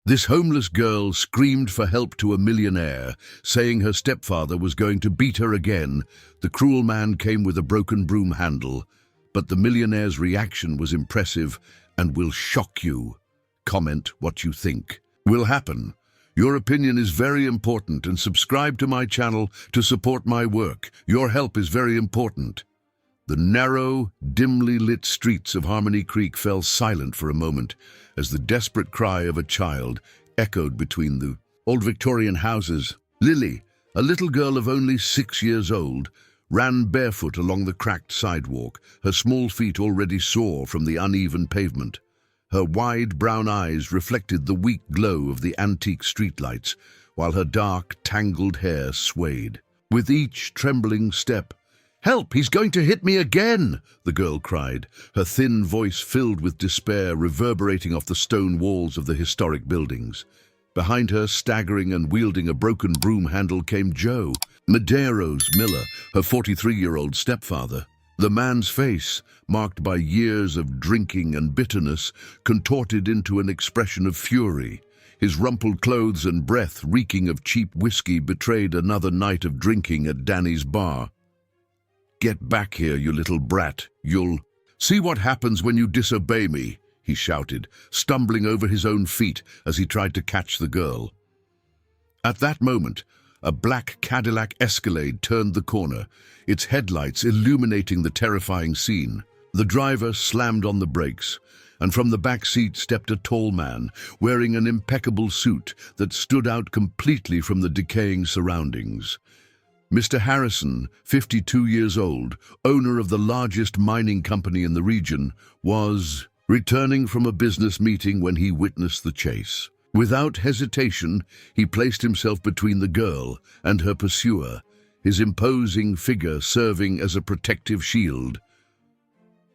This homeless girl screamed for help to a millionaire, saying her stepfather was going to beat her again. The cruel man came with a broken broom handle, but the millionaire's reaction was impressive and will shock you. Comment what you think. Will happen. Your opinion is very important, and subscribe to my channel to support my work. Your help is very important. The narrow, dimly lit streets of Harmony Creek fell silent for a moment as the desperate cry of a child echoed between the old Victorian houses. Lily, a little girl of only 6 years old, ran barefoot along the cracked sidewalk, her small feet already sore from the uneven pavement. Her wide brown eyes reflected the weak glow of the antique streetlights, while her dark, tangled hair swayed. With each trembling step, "Help! He's going to hit me again!" the girl cried, her thin voice filled with despair reverberating off the stone walls of the historic buildings. Behind her, staggering and wielding a broken broom handle, came Joe, Medeiros Miller, her 43-year-old stepfather. The man's face, marked by years of drinking and bitterness, contorted into an expression of fury. His rumpled clothes and breath, reeking of cheap whiskey, betrayed another night of drinking at Danny's bar. "Get back here, you little brat. You'll see what happens when you disobey me," he shouted, stumbling over his own feet as he tried to catch the girl. At that moment, a black Cadillac Escalade turned the corner, its headlights illuminating the terrifying scene. The driver slammed on the brakes, and from the back seat stepped a tall man, wearing an impeccable suit that stood out completely from the decaying surroundings. Mr. Harrison, 52 years old, owner of the largest mining company in the region, was returning from a business meeting when he witnessed the chase. Without hesitation, he placed himself between the girl and her pursuer, his imposing figure serving as a protective shield.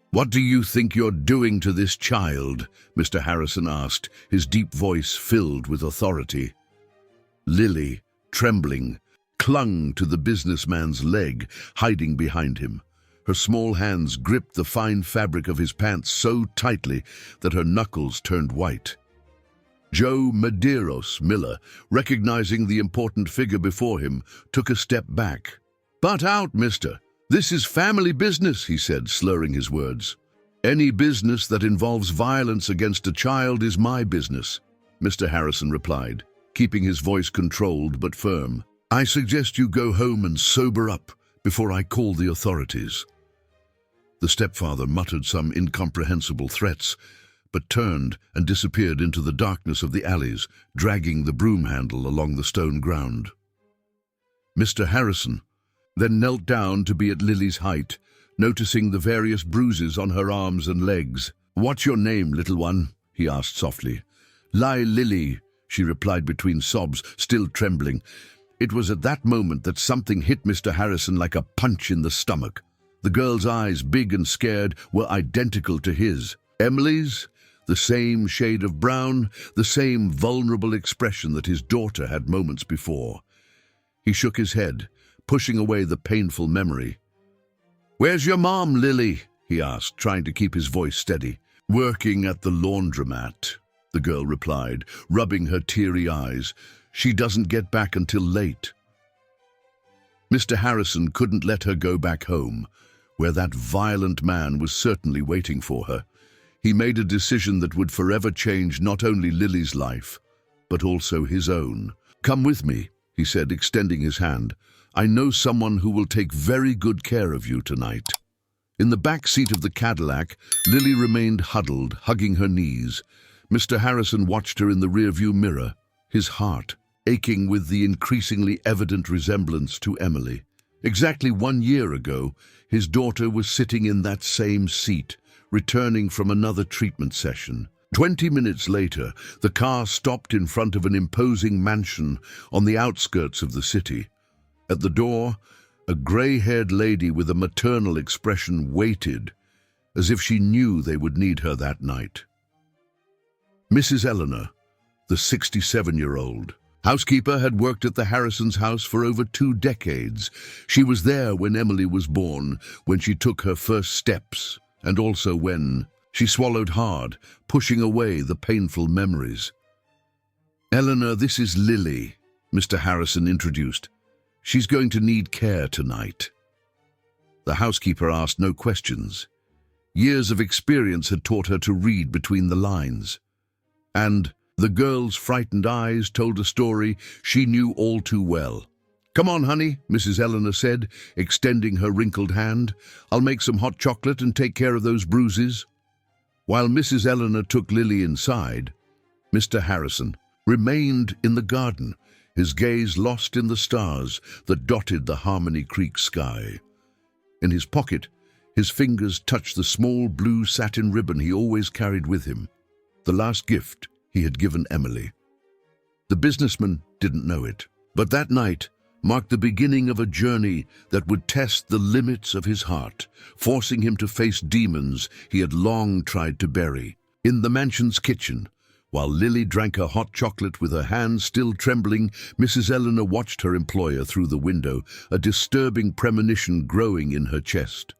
"What do you think you're doing to this child?" Mr. Harrison asked, his deep voice filled with authority. Lily, trembling, clung to the businessman's leg, hiding behind him. Her small hands gripped the fine fabric of his pants so tightly that her knuckles turned white. Joe Medeiros Miller, recognizing the important figure before him, took a step back. "Butt out, mister. This is family business," he said, slurring his words. "Any business that involves violence against a child is my business," Mr. Harrison replied, keeping his voice controlled but firm. "I suggest you go home and sober up before I call the authorities." The stepfather muttered some incomprehensible threats, but turned and disappeared into the darkness of the alleys, dragging the broom handle along the stone ground. Mr. Harrison then knelt down to be at Lily's height, noticing the various bruises on her arms and legs. "What's your name, little one?" he asked softly. Lily," she replied between sobs, still trembling. It was at that moment that something hit Mr. Harrison like a punch in the stomach. The girl's eyes, big and scared, were identical to his. Emily's, the same shade of brown, the same vulnerable expression that his daughter had moments before. He shook his head, pushing away the painful memory. "Where's your mom, Lily?" he asked, trying to keep his voice steady. "Working at the laundromat," the girl replied, rubbing her teary eyes. "She doesn't get back until late." Mr. Harrison couldn't let her go back home, where that violent man was certainly waiting for her. He made a decision that would forever change not only Lily's life, but also his own. "Come with me," he said, extending his hand. "I know someone who will take very good care of you tonight." In the back seat of the Cadillac, Lily remained huddled, hugging her knees. Mr. Harrison watched her in the rearview mirror, his heart aching with the increasingly evident resemblance to Emily. Exactly 1 year ago, his daughter was sitting in that same seat, returning from another treatment session. 20 minutes later, the car stopped in front of an imposing mansion on the outskirts of the city. At the door, a gray-haired lady with a maternal expression waited, as if she knew they would need her that night. Mrs. Eleanor, the 67-year-old housekeeper, had worked at the Harrisons' house for over 2 decades. She was there when Emily was born, when she took her first steps, and also when she swallowed hard, pushing away the painful memories. "Eleanor, this is Lily," Mr. Harrison introduced. "She's going to need care tonight." The housekeeper asked no questions. Years of experience had taught her to read between the lines. And the girl's frightened eyes told a story she knew all too well. "Come on, honey," Mrs. Eleanor said, extending her wrinkled hand. "I'll make some hot chocolate and take care of those bruises." While Mrs. Eleanor took Lily inside, Mr. Harrison remained in the garden, his gaze lost in the stars that dotted the Harmony Creek sky. In his pocket, his fingers touched the small blue satin ribbon he always carried with him, the last gift he had given Emily. The businessman didn't know it, but that night marked the beginning of a journey that would test the limits of his heart, forcing him to face demons he had long tried to bury. In the mansion's kitchen, while Lily drank her hot chocolate with her hands still trembling, Mrs. Eleanor watched her employer through the window, a disturbing premonition growing in her chest.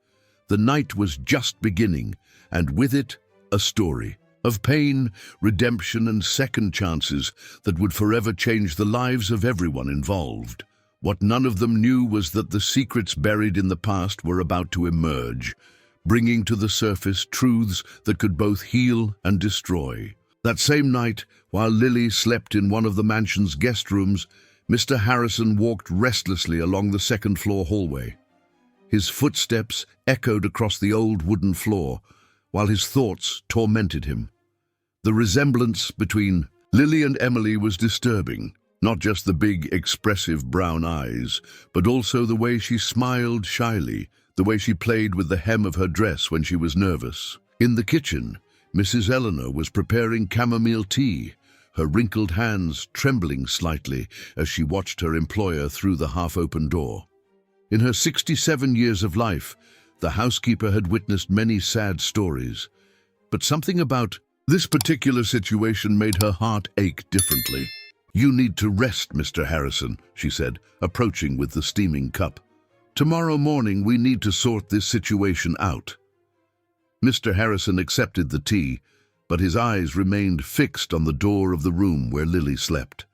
The night was just beginning, and with it, a story of pain, redemption, and second chances that would forever change the lives of everyone involved. What none of them knew was that the secrets buried in the past were about to emerge, bringing to the surface truths that could both heal and destroy. That same night, while Lily slept in one of the mansion's guest rooms, Mr. Harrison walked restlessly along the second-floor hallway. His footsteps echoed across the old wooden floor, while his thoughts tormented him. The resemblance between Lily and Emily was disturbing. Not just the big, expressive brown eyes, but also the way she smiled shyly, the way she played with the hem of her dress when she was nervous. In the kitchen, Mrs. Eleanor was preparing chamomile tea, her wrinkled hands trembling slightly as she watched her employer through the half-open door. In her 67 years of life, the housekeeper had witnessed many sad stories, but something about this particular situation made her heart ache differently. "You need to rest, Mr. Harrison," she said, approaching with the steaming cup. "Tomorrow morning we need to sort this situation out." Mr. Harrison accepted the tea, but his eyes remained fixed on the door of the room where Lily slept.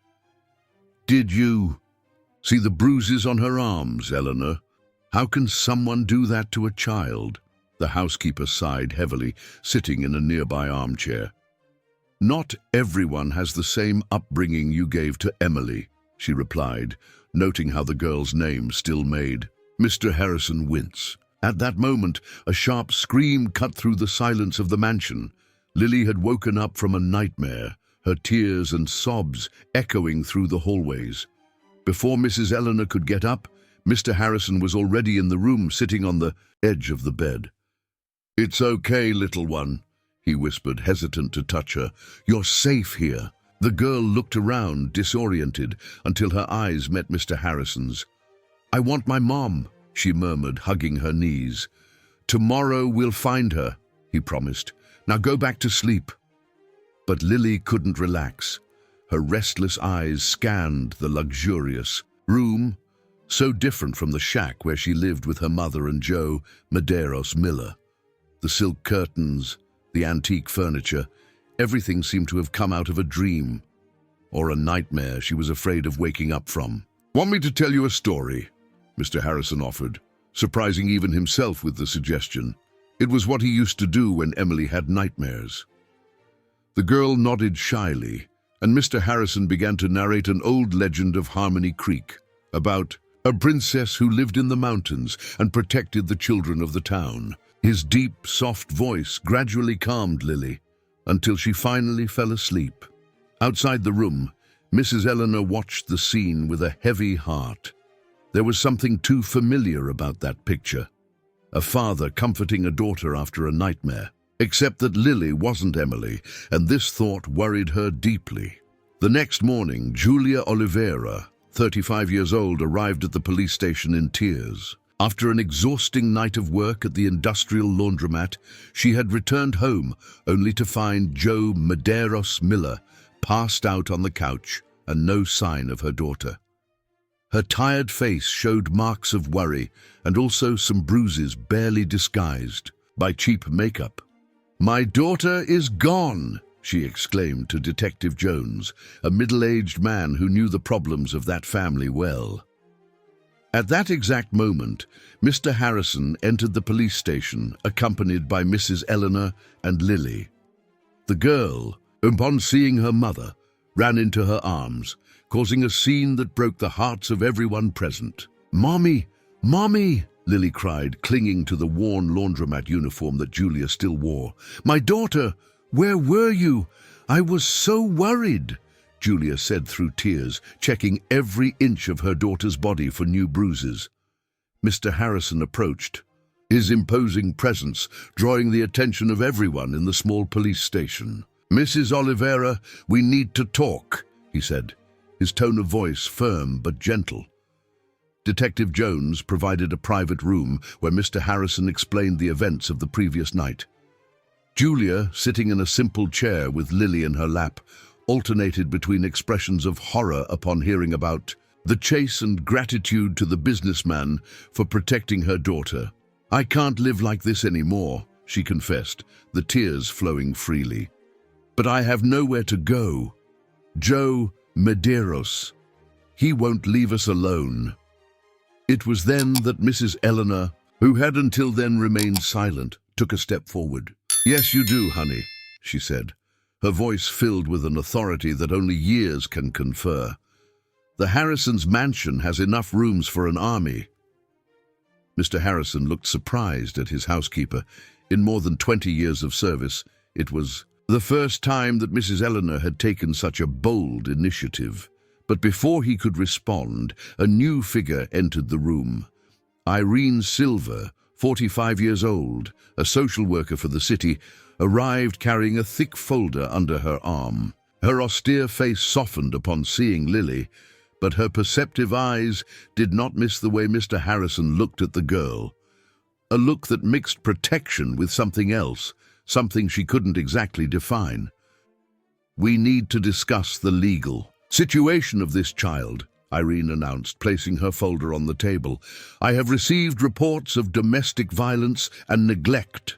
"Did you see the bruises on her arms, Eleanor? How can someone do that to a child?" The housekeeper sighed heavily, sitting in a nearby armchair. "Not everyone has the same upbringing you gave to Emily," she replied, noting how the girl's name still made Mr. Harrison wince. At that moment, a sharp scream cut through the silence of the mansion. Lily had woken up from a nightmare, her tears and sobs echoing through the hallways. Before Mrs. Eleanor could get up, Mr. Harrison was already in the room, sitting on the edge of the bed. "It's okay, little one," he whispered, hesitant to touch her. "You're safe here." The girl looked around, disoriented, until her eyes met Mr. Harrison's. "I want my mom," she murmured, hugging her knees. "Tomorrow we'll find her," he promised. "Now go back to sleep." But Lily couldn't relax. Her restless eyes scanned the luxurious room, so different from the shack where she lived with her mother and Joe Medeiros Miller. The silk curtains, the antique furniture, everything seemed to have come out of a dream, or a nightmare she was afraid of waking up from. "Want me to tell you a story?" Mr. Harrison offered, surprising even himself with the suggestion. It was what he used to do when Emily had nightmares. The girl nodded shyly, and Mr. Harrison began to narrate an old legend of Harmony Creek, about a princess who lived in the mountains and protected the children of the town. His deep, soft voice gradually calmed Lily, until she finally fell asleep. Outside the room, Mrs. Eleanor watched the scene with a heavy heart. There was something too familiar about that picture. A father comforting a daughter after a nightmare. Except that Lily wasn't Emily, and this thought worried her deeply. The next morning, Julia Oliveira, 35 years old, arrived at the police station in tears. After an exhausting night of work at the industrial laundromat, she had returned home only to find Joe Medeiros Miller passed out on the couch and no sign of her daughter. Her tired face showed marks of worry and also some bruises barely disguised by cheap makeup. "My daughter is gone," she exclaimed to Detective Jones, a middle-aged man who knew the problems of that family well. At that exact moment, Mr. Harrison entered the police station, accompanied by Mrs. Eleanor and Lily. The girl, upon seeing her mother, ran into her arms, causing a scene that broke the hearts of everyone present. "Mommy! Mommy!" Lily cried, clinging to the worn laundromat uniform that Julia still wore. "My daughter! Where were you? I was so worried," Julia said through tears, checking every inch of her daughter's body for new bruises. Mr. Harrison approached, his imposing presence drawing the attention of everyone in the small police station. "Mrs. Oliveira, we need to talk," he said, his tone of voice firm but gentle. Detective Jones provided a private room where Mr. Harrison explained the events of the previous night. Julia, sitting in a simple chair with Lily in her lap, alternated between expressions of horror upon hearing about the chase and gratitude to the businessman for protecting her daughter. "I can't live like this anymore," she confessed, the tears flowing freely. "But I have nowhere to go. Joe Medeiros, he won't leave us alone." It was then that Mrs. Eleanor, who had until then remained silent, took a step forward. "Yes, you do, honey," she said, her voice filled with an authority that only years can confer. "The Harrisons' mansion has enough rooms for an army." Mr. Harrison looked surprised at his housekeeper. In more than 20 years of service, it was the first time that Mrs. Eleanor had taken such a bold initiative. But before he could respond, a new figure entered the room. Irene Silver, 45 years old, a social worker for the city, arrived carrying a thick folder under her arm. Her austere face softened upon seeing Lily, but her perceptive eyes did not miss the way Mr. Harrison looked at the girl. A look that mixed protection with something else, something she couldn't exactly define. "We need to discuss the legal situation of this child," Irene announced, placing her folder on the table. "I have received reports of domestic violence and neglect."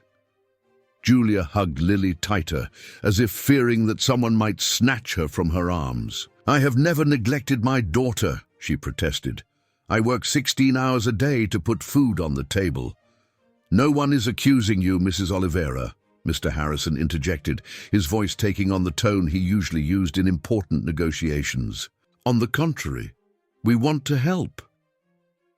Julia hugged Lily tighter, as if fearing that someone might snatch her from her arms. "I have never neglected my daughter," she protested. "I work 16 hours a day to put food on the table." "No one is accusing you, Mrs. Oliveira," Mr. Harrison interjected, his voice taking on the tone he usually used in important negotiations. "On the contrary, we want to help."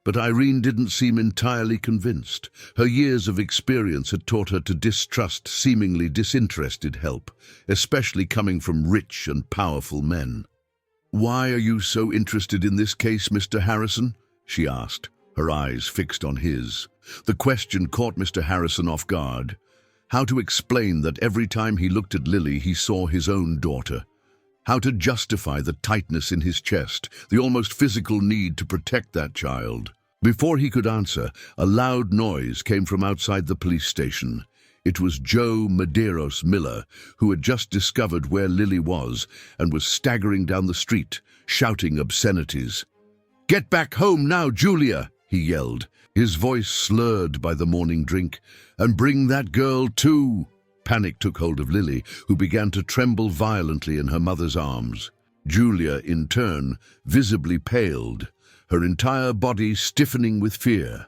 But Irene didn't seem entirely convinced. Her years of experience had taught her to distrust seemingly disinterested help, especially coming from rich and powerful men. "Why are you so interested in this case, Mr. Harrison?" she asked, her eyes fixed on his. The question caught Mr. Harrison off guard. How to explain that every time he looked at Lily he saw his own daughter? How to justify the tightness in his chest, the almost physical need to protect that child? Before he could answer, a loud noise came from outside the police station. It was Joe Medeiros Miller, who had just discovered where Lily was and was staggering down the street, shouting obscenities. "Get back home now, Julia!" he yelled, his voice slurred by the morning drink. "And bring that girl too!" Panic took hold of Lily, who began to tremble violently in her mother's arms. Julia, in turn, visibly paled, her entire body stiffening with fear.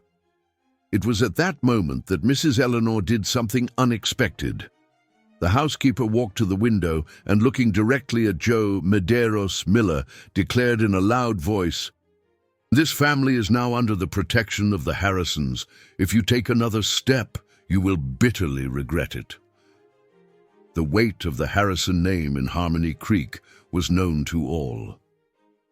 It was at that moment that Mrs. Eleanor did something unexpected. The housekeeper walked to the window and, looking directly at Joe Medeiros Miller, declared in a loud voice, "This family is now under the protection of the Harrisons. If you take another step, you will bitterly regret it." The weight of the Harrison name in Harmony Creek was known to all.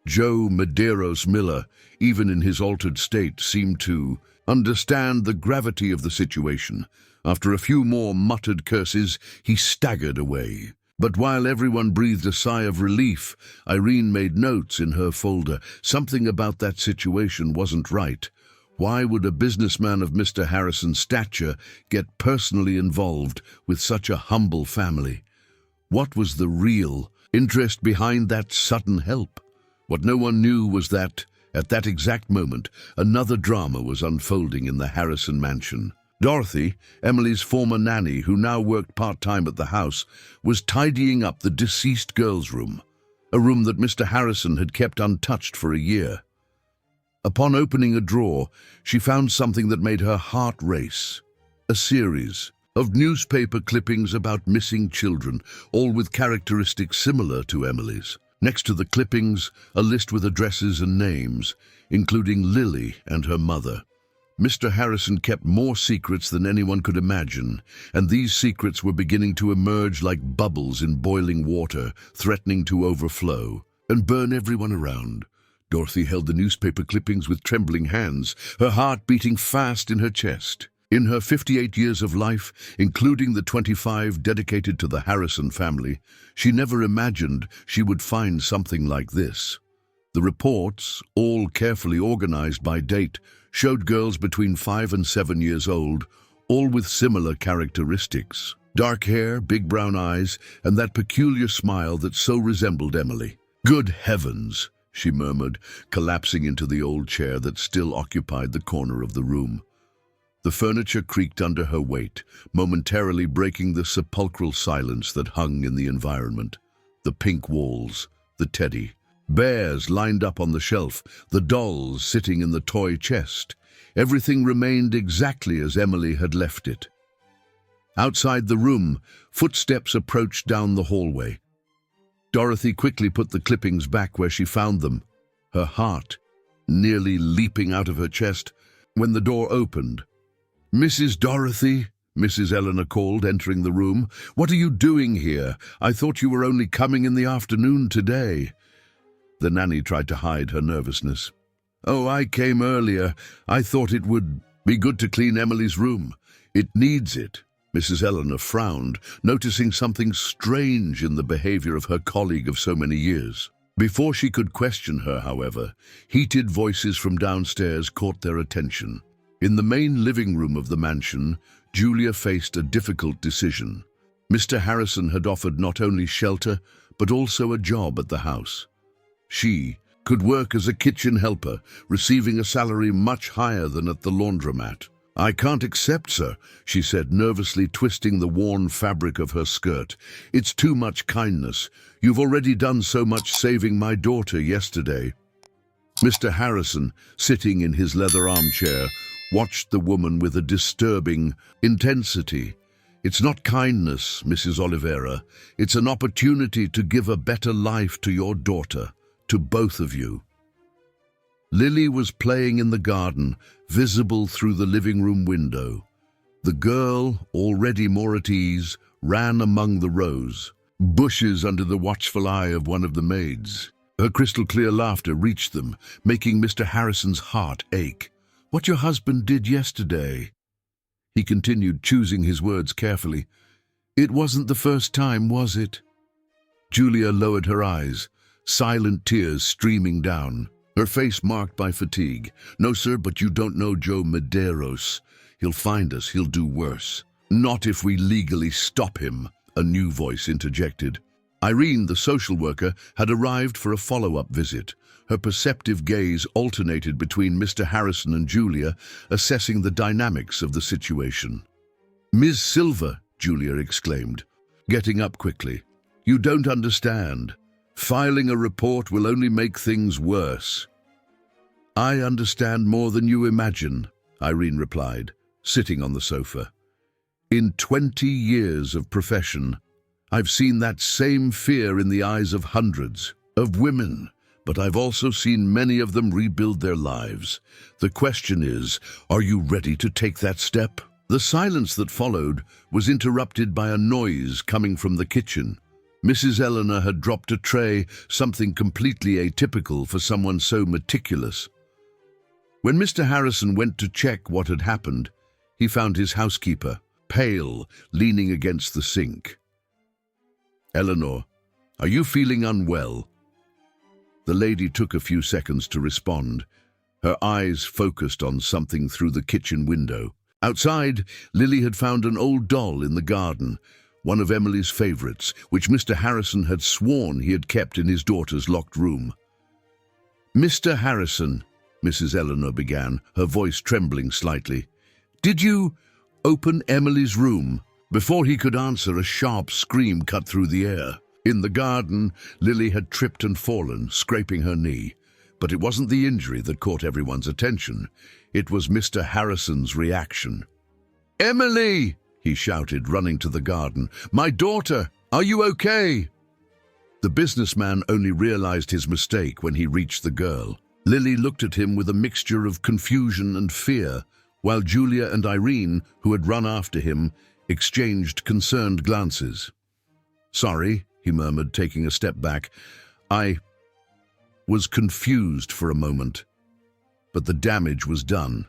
Joe Medeiros Miller, even in his altered state, seemed to understand the gravity of the situation. After a few more muttered curses, he staggered away. But while everyone breathed a sigh of relief, Irene made notes in her folder. Something about that situation wasn't right. Why would a businessman of Mr. Harrison's stature get personally involved with such a humble family? What was the real interest behind that sudden help? What no one knew was that, at that exact moment, another drama was unfolding in the Harrison mansion. Dorothy, Emily's former nanny who now worked part-time at the house, was tidying up the deceased girl's room, a room that Mr. Harrison had kept untouched for a year. Upon opening a drawer, she found something that made her heart race. A series of newspaper clippings about missing children, all with characteristics similar to Emily's. Next to the clippings, a list with addresses and names, including Lily and her mother. Mr. Harrison kept more secrets than anyone could imagine, and these secrets were beginning to emerge like bubbles in boiling water, threatening to overflow and burn everyone around. Dorothy held the newspaper clippings with trembling hands, her heart beating fast in her chest. In her 58 years of life, including the 25 dedicated to the Harrison family, she never imagined she would find something like this. The reports, all carefully organized by date, showed girls between 5 and 7 years old, all with similar characteristics. Dark hair, big brown eyes, and that peculiar smile that so resembled Emily. "Good heavens," she murmured, collapsing into the old chair that still occupied the corner of the room. The furniture creaked under her weight, momentarily breaking the sepulchral silence that hung in the environment. The pink walls, the teddy, bears lined up on the shelf, the dolls sitting in the toy chest. Everything remained exactly as Emily had left it. Outside the room, footsteps approached down the hallway. Dorothy quickly put the clippings back where she found them, her heart nearly leaping out of her chest when the door opened. "Mrs. Dorothy," Mrs. Eleanor called, entering the room. "What are you doing here? I thought you were only coming in the afternoon today." The nanny tried to hide her nervousness. "Oh, I came earlier. I thought it would be good to clean Emily's room. It needs it." Mrs. Eleanor frowned, noticing something strange in the behavior of her colleague of so many years. Before she could question her, however, heated voices from downstairs caught their attention. In the main living room of the mansion, Julia faced a difficult decision. Mr. Harrison had offered not only shelter, but also a job at the house. She could work as a kitchen helper, receiving a salary much higher than at the laundromat. "I can't accept, sir," she said, nervously twisting the worn fabric of her skirt. "It's too much kindness. You've already done so much saving my daughter yesterday." Mr. Harrison, sitting in his leather armchair, watched the woman with a disturbing intensity. "It's not kindness, Mrs. Oliveira. It's an opportunity to give a better life to your daughter, to both of you." Lily was playing in the garden, visible through the living room window. The girl, already more at ease, ran among the bushes under the watchful eye of one of the maids. Her crystal-clear laughter reached them, making Mr. Harrison's heart ache. "What your husband did yesterday," he continued, choosing his words carefully. "It wasn't the first time, was it?" Julia lowered her eyes, silent tears streaming down, her face marked by fatigue. "No, sir, but you don't know Joe Medeiros. He'll find us, he'll do worse." "Not if we legally stop him," a new voice interjected. Irene, the social worker, had arrived for a follow-up visit. Her perceptive gaze alternated between Mr. Harrison and Julia, assessing the dynamics of the situation. "Ms. Silver," Julia exclaimed, getting up quickly. "You don't understand. Filing a report will only make things worse." "I understand more than you imagine," Irene replied, sitting on the sofa. "In 20 years of profession, I've seen that same fear in the eyes of hundreds of women, but I've also seen many of them rebuild their lives. The question is, are you ready to take that step?" The silence that followed was interrupted by a noise coming from the kitchen. Mrs. Eleanor had dropped a tray, something completely atypical for someone so meticulous. When Mr. Harrison went to check what had happened, he found his housekeeper, pale, leaning against the sink. "Eleanor, are you feeling unwell?" The lady took a few seconds to respond, her eyes focused on something through the kitchen window. Outside, Lily had found an old doll in the garden, one of Emily's favorites, which Mr. Harrison had sworn he had kept in his daughter's locked room. "Mr. Harrison," Mrs. Eleanor began, her voice trembling slightly, "did you open Emily's room. Before he could answer, a sharp scream cut through the air. In the garden, Lily had tripped and fallen, scraping her knee. But it wasn't the injury that caught everyone's attention. It was Mr. Harrison's reaction. "Emily!" he shouted, running to the garden. "My daughter! Are you okay?" The businessman only realized his mistake when he reached the girl. Lily looked at him with a mixture of confusion and fear, while Julia and Irene, who had run after him, exchanged concerned glances. "Sorry," he murmured, taking a step back. "I was confused for a moment." But the damage was done.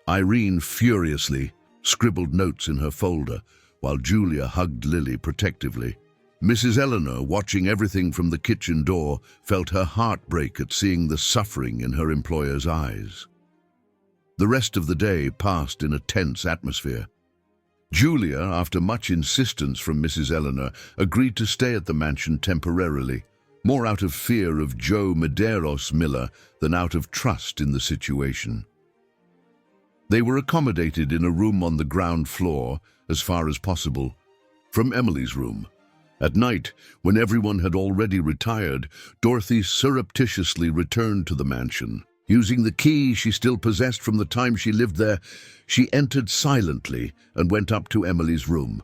Irene furiously scribbled notes in her folder, while Julia hugged Lily protectively. Mrs. Eleanor, watching everything from the kitchen door, felt her heart break at seeing the suffering in her employer's eyes. The rest of the day passed in a tense atmosphere. Julia, after much insistence from Mrs. Eleanor, agreed to stay at the mansion temporarily, more out of fear of Joe Medeiros Miller than out of trust in the situation. They were accommodated in a room on the ground floor, as far as possible, from Emily's room. At night, when everyone had already retired, Dorothy surreptitiously returned to the mansion. Using the key she still possessed from the time she lived there, she entered silently and went up to Emily's room.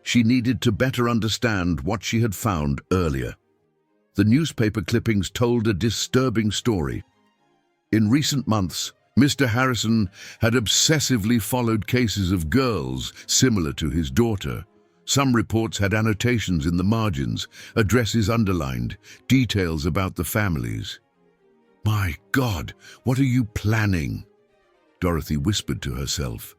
She needed to better understand what she had found earlier. The newspaper clippings told a disturbing story. In recent months, Mr. Harrison had obsessively followed cases of girls similar to his daughter. Some reports had annotations in the margins, addresses underlined, details about the families. "My God, what are you planning?" Dorothy whispered to herself.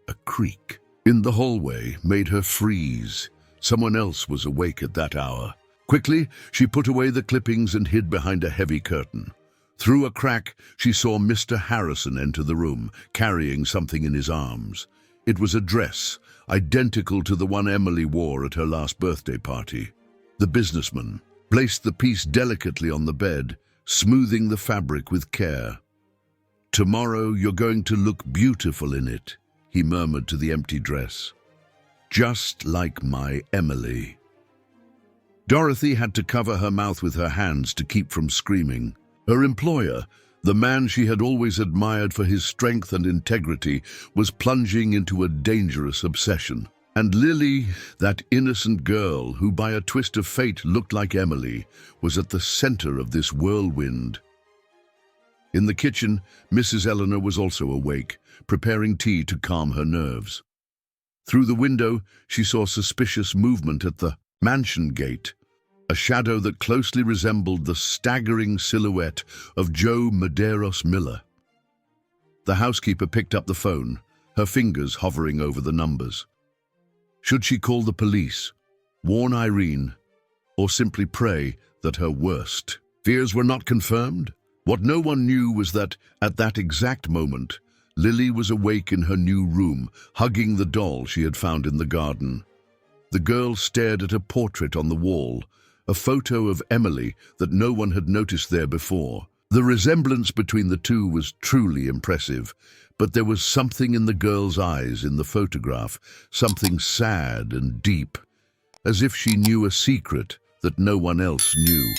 A creak in the hallway made her freeze. Someone else was awake at that hour. Quickly, she put away the clippings and hid behind a heavy curtain. Through a crack, she saw Mr. Harrison enter the room, carrying something in his arms. It was a dress, identical to the one Emily wore at her last birthday party. The businessman placed the piece delicately on the bed, smoothing the fabric with care. "Tomorrow you're going to look beautiful in it," he murmured to the empty dress. "Just like my Emily." Dorothy had to cover her mouth with her hands to keep from screaming. Her employer, the man she had always admired for his strength and integrity, was plunging into a dangerous obsession. And Lily, that innocent girl who by a twist of fate looked like Emily, was at the center of this whirlwind. In the kitchen, Mrs. Eleanor was also awake, preparing tea to calm her nerves. Through the window, she saw suspicious movement at the mansion gate, a shadow that closely resembled the staggering silhouette of Joe Medeiros Miller. The housekeeper picked up the phone, her fingers hovering over the numbers. Should she call the police, warn Irene, or simply pray that her worst fears were not confirmed? What no one knew was that, at that exact moment, Lily was awake in her new room, hugging the doll she had found in the garden. The girl stared at a portrait on the wall, a photo of Emily that no one had noticed there before. The resemblance between the two was truly impressive, but there was something in the girl's eyes in the photograph, something sad and deep, as if she knew a secret that no one else knew.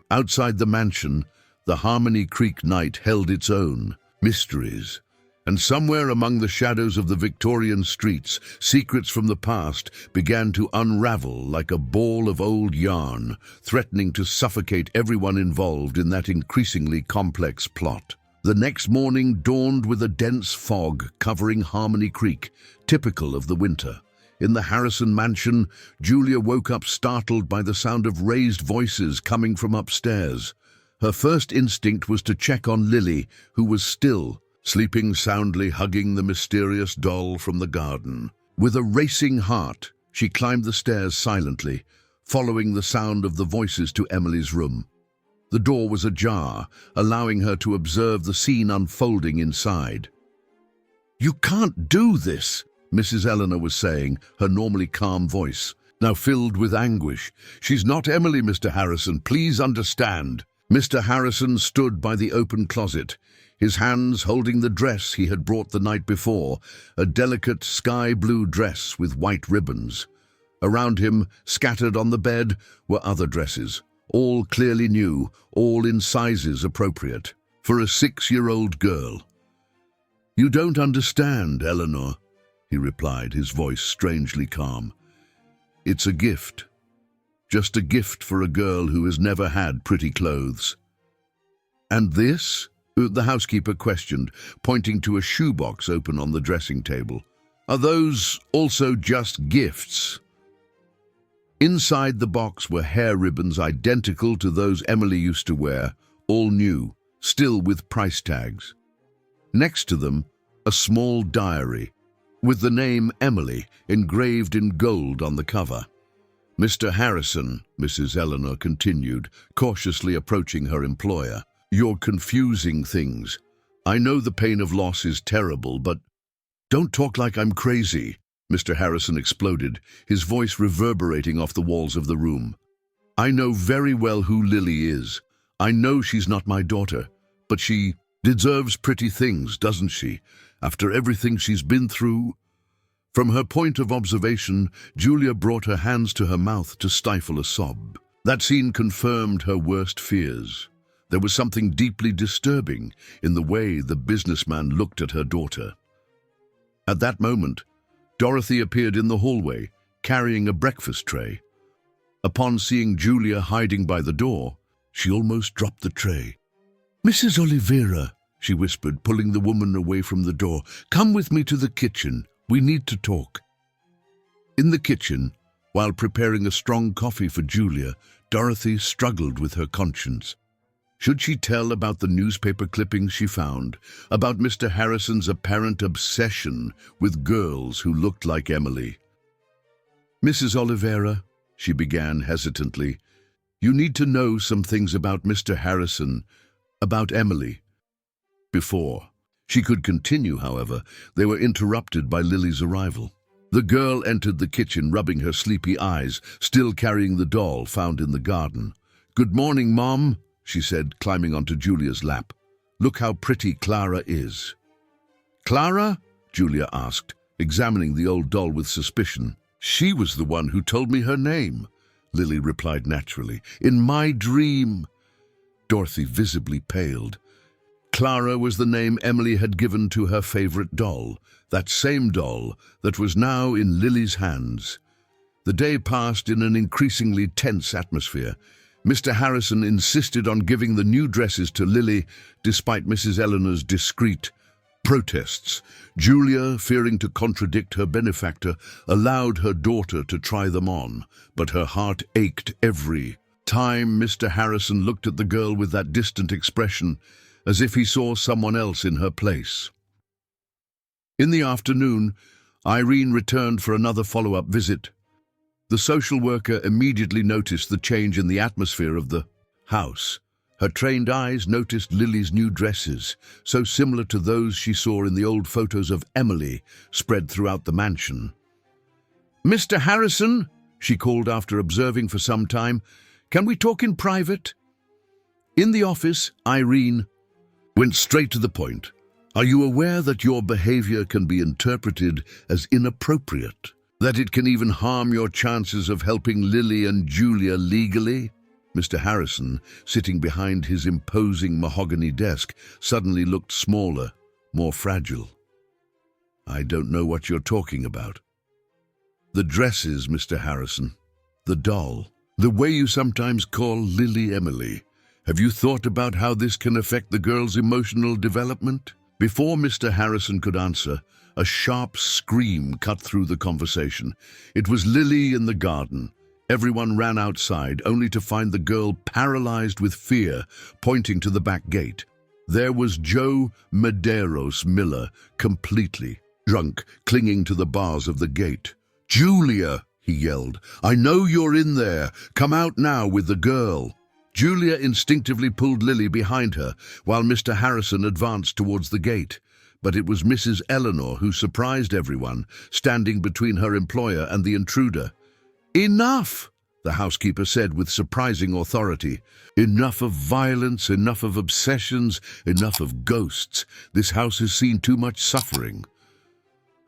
Outside the mansion, the Harmony Creek night held its own mysteries, and somewhere among the shadows of the Victorian streets, secrets from the past began to unravel like a ball of old yarn, threatening to suffocate everyone involved in that increasingly complex plot. The next morning dawned with a dense fog covering Harmony Creek, typical of the winter. In the Harrison mansion, Julia woke up startled by the sound of raised voices coming from upstairs. Her first instinct was to check on Lily, who was still sleeping soundly, hugging the mysterious doll from the garden. With a racing heart, she climbed the stairs silently, following the sound of the voices to Emily's room. The door was ajar, allowing her to observe the scene unfolding inside. "You can't do this," Mrs. Eleanor was saying, her normally calm voice now filled with anguish. "She's not Emily, Mr. Harrison. Please understand." Mr. Harrison stood by the open closet, his hands holding the dress he had brought the night before, a delicate sky-blue dress with white ribbons. Around him, scattered on the bed, were other dresses, all clearly new, all in sizes appropriate for a 6-year-old girl. "You don't understand, Eleanor," he replied, his voice strangely calm. "It's a gift. Just a gift for a girl who has never had pretty clothes." "And this?" the housekeeper questioned, pointing to a shoebox open on the dressing table. "Are those also just gifts?" Inside the box were hair ribbons identical to those Emily used to wear, all new, still with price tags. Next to them, a small diary, with the name Emily engraved in gold on the cover. "Mr. Harrison," Mrs. Eleanor continued, cautiously approaching her employer, "you're confusing things. I know the pain of loss is terrible, but—" "Don't talk like I'm crazy," Mr. Harrison exploded, his voice reverberating off the walls of the room. "I know very well who Lily is. I know she's not my daughter, but she deserves pretty things, doesn't she, after everything she's been through?" From her point of observation, Julia brought her hands to her mouth to stifle a sob. That scene confirmed her worst fears. There was something deeply disturbing in the way the businessman looked at her daughter. At that moment, Dorothy appeared in the hallway, carrying a breakfast tray. Upon seeing Julia hiding by the door, she almost dropped the tray. "Mrs. Oliveira," she whispered, pulling the woman away from the door, "come with me to the kitchen. We need to talk." In the kitchen, while preparing a strong coffee for Julia, Dorothy struggled with her conscience. Should she tell about the newspaper clippings she found, about Mr. Harrison's apparent obsession with girls who looked like Emily? "Mrs. Oliveira," she began hesitantly, "you need to know some things about Mr. Harrison, about Emily." Before she could continue, however, they were interrupted by Lily's arrival. The girl entered the kitchen, rubbing her sleepy eyes, still carrying the doll found in the garden. "Good morning, Mom," she said, climbing onto Julia's lap. "Look how pretty Clara is." "Clara?" Julia asked, examining the old doll with suspicion. "She was the one who told me her name," Lily replied naturally. "In my dream." Dorothy visibly paled. Clara was the name Emily had given to her favorite doll, that same doll that was now in Lily's hands. The day passed in an increasingly tense atmosphere. Mr. Harrison insisted on giving the new dresses to Lily, despite Mrs. Eleanor's discreet protests. Julia, fearing to contradict her benefactor, allowed her daughter to try them on, but her heart ached every time Mr. Harrison looked at the girl with that distant expression, as if he saw someone else in her place. In the afternoon, Irene returned for another follow-up visit. The social worker immediately noticed the change in the atmosphere of the house. Her trained eyes noticed Lily's new dresses, so similar to those she saw in the old photos of Emily spread throughout the mansion. "Mr. Harrison," she called after observing for some time, "can we talk in private?" In the office, Irene went straight to the point. "Are you aware that your behavior can be interpreted as inappropriate? That it can even harm your chances of helping Lily and Julia legally?" Mr. Harrison, sitting behind his imposing mahogany desk, suddenly looked smaller, more fragile. "I don't know what you're talking about." "The dresses, Mr. Harrison. The doll. The way you sometimes call Lily Emily. Have you thought about how this can affect the girl's emotional development?" Before Mr. Harrison could answer, a sharp scream cut through the conversation. It was Lily in the garden. Everyone ran outside, only to find the girl paralyzed with fear, pointing to the back gate. There was Joe Medeiros Miller, completely drunk, clinging to the bars of the gate. "Julia," he yelled, "I know you're in there. Come out now with the girl." Julia instinctively pulled Lily behind her, while Mr. Harrison advanced towards the gate. But it was Mrs. Eleanor who surprised everyone, standing between her employer and the intruder. "Enough!" the housekeeper said with surprising authority. "Enough of violence, enough of obsessions, enough of ghosts. This house has seen too much suffering."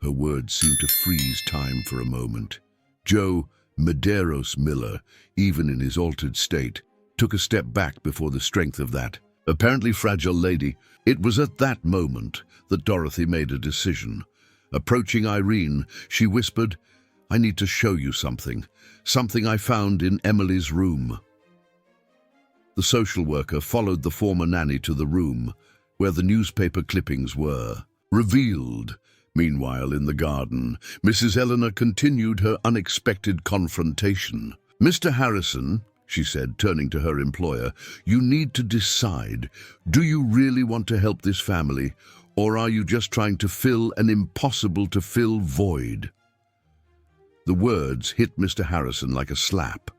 Her words seemed to freeze time for a moment. Joe Medeiros Miller, even in his altered state, took a step back before the strength of that apparently fragile lady. It was at that moment that Dorothy made a decision. Approaching Irene, she whispered, "I need to show you something I found in Emily's room." The social worker followed the former nanny to the room where the newspaper clippings were. Revealed, meanwhile, in the garden, Mrs. Eleanor continued her unexpected confrontation. "Mr. Harrison," she said, turning to her employer, "you need to decide. Do you really want to help this family, or are you just trying to fill an impossible-to-fill void?" The words hit Mr. Harrison like a slap.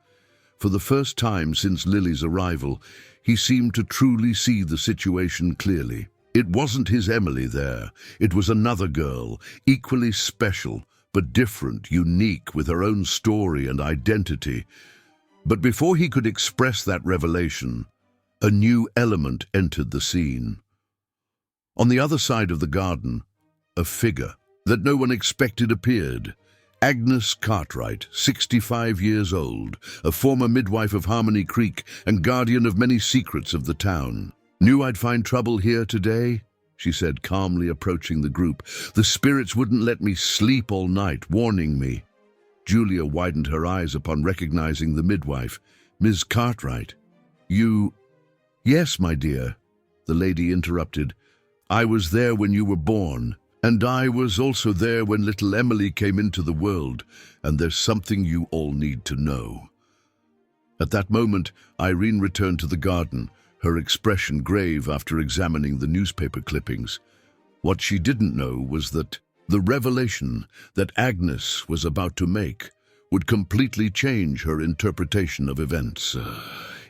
For the first time since Lily's arrival, he seemed to truly see the situation clearly. It wasn't his Emily there. It was another girl, equally special, but different, unique, with her own story and identity. But before he could express that revelation, a new element entered the scene. On the other side of the garden, a figure that no one expected appeared. Agnes Cartwright, 65 years old, a former midwife of Harmony Creek and guardian of many secrets of the town. "Knew I'd find trouble here today," she said, calmly approaching the group. "The spirits wouldn't let me sleep all night, warning me." Julia widened her eyes upon recognizing the midwife. "Ms. Cartwright, you—" "Yes, my dear," the lady interrupted. "I was there when you were born. And I was also there when little Emily came into the world, and there's something you all need to know." At that moment, Irene returned to the garden, her expression grave after examining the newspaper clippings. What she didn't know was that the revelation that Agnes was about to make would completely change her interpretation of events.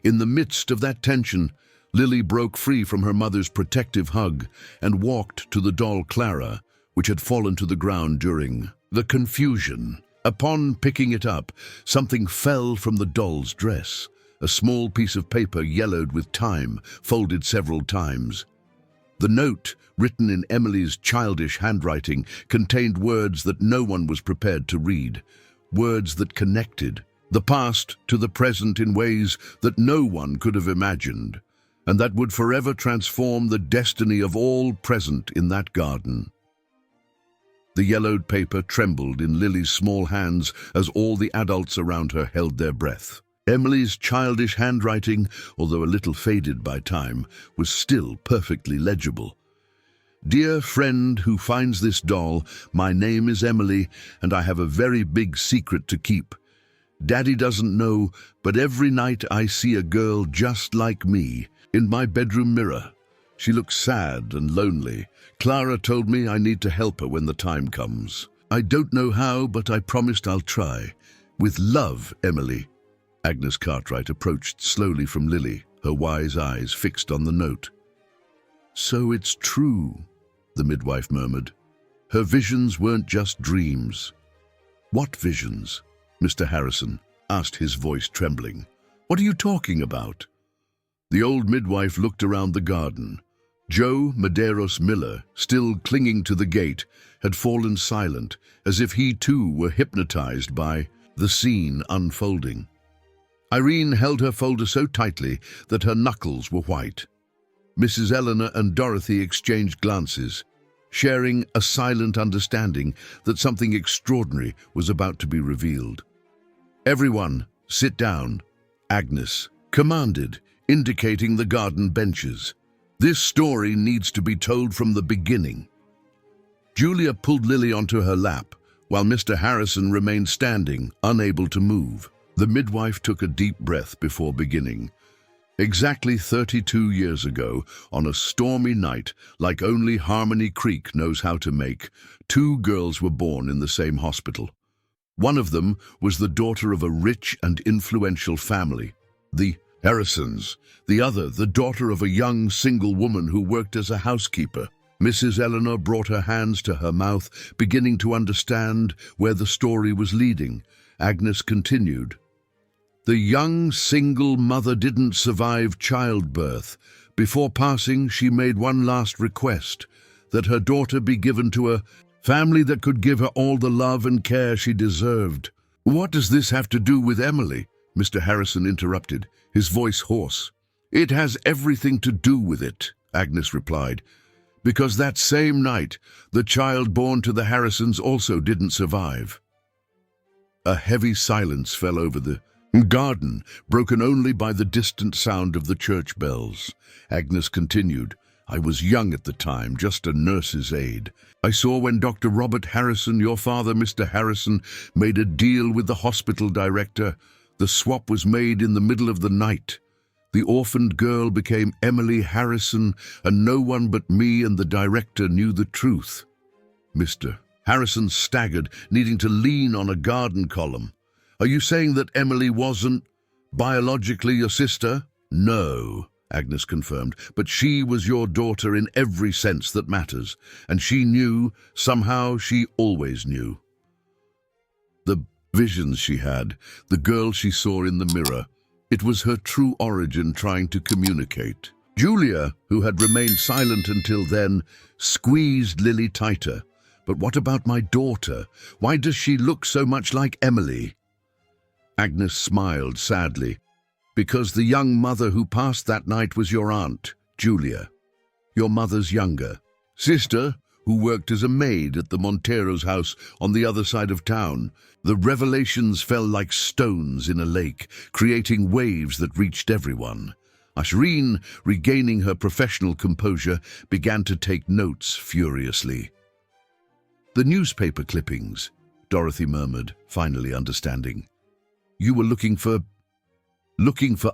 In the midst of that tension, Lily broke free from her mother's protective hug and walked to the doll Clara, which had fallen to the ground during the confusion. Upon picking it up, something fell from the doll's dress, a small piece of paper yellowed with time, folded several times. The note, written in Emily's childish handwriting, contained words that no one was prepared to read, words that connected the past to the present in ways that no one could have imagined, and that would forever transform the destiny of all present in that garden. The yellowed paper trembled in Lily's small hands as all the adults around her held their breath. Emily's childish handwriting, although a little faded by time, was still perfectly legible. "Dear friend who finds this doll, my name is Emily, and I have a very big secret to keep. Daddy doesn't know, but every night I see a girl just like me in my bedroom mirror. She looks sad and lonely. Clara told me I need to help her when the time comes. I don't know how, but I promised I'll try. With love, Emily." Agnes Cartwright approached slowly from Lily, her wise eyes fixed on the note. "So it's true," the midwife murmured. "Her visions weren't just dreams." "What visions?" Mr. Harrison asked, his voice trembling. "What are you talking about?" The old midwife looked around the garden. Joe Medeiros Miller, still clinging to the gate, had fallen silent, as if he too were hypnotized by the scene unfolding. Irene held her folder so tightly that her knuckles were white. Mrs. Eleanor and Dorothy exchanged glances, sharing a silent understanding that something extraordinary was about to be revealed. "Everyone, sit down," Agnes commanded, indicating the garden benches. "This story needs to be told from the beginning." Julia pulled Lily onto her lap, while Mr. Harrison remained standing, unable to move. The midwife took a deep breath before beginning. Exactly 32 years ago, on a stormy night, like only Harmony Creek knows how to make, 2 girls were born in the same hospital. One of them was the daughter of a rich and influential family, the Harrisons. The other, the daughter of a young single woman who worked as a housekeeper. Mrs. Eleanor brought her hands to her mouth, beginning to understand where the story was leading. Agnes continued. The young single mother didn't survive childbirth. Before passing, she made one last request, that her daughter be given to a family that could give her all the love and care she deserved. What does this have to do with Emily? Mr. Harrison interrupted, his voice hoarse. It has everything to do with it, Agnes replied, because that same night, the child born to the Harrisons also didn't survive. A heavy silence fell over the garden, broken only by the distant sound of the church bells. Agnes continued, I was young at the time, just a nurse's aide. I saw when Dr. Robert Harrison, your father, Mr. Harrison, made a deal with the hospital director. The swap was made in the middle of the night. The orphaned girl became Emily Harrison, and no one but me and the director knew the truth. Mr. Harrison staggered, needing to lean on a garden column. Are you saying that Emily wasn't biologically your sister? No, Agnes confirmed, but she was your daughter in every sense that matters, and she knew, somehow she always knew. The visions she had, the girl she saw in the mirror, it was her true origin trying to communicate. Julia, who had remained silent until then, squeezed Lily tighter. But what about my daughter? Why does she look so much like Emily? Agnes smiled sadly. Because the young mother who passed that night was your aunt, Julia, your mother's younger sister, who worked as a maid at the Montero's house on the other side of town. The revelations fell like stones in a lake, creating waves that reached everyone. Ashrin, regaining her professional composure, began to take notes furiously. The newspaper clippings, Dorothy murmured, finally understanding. You were looking for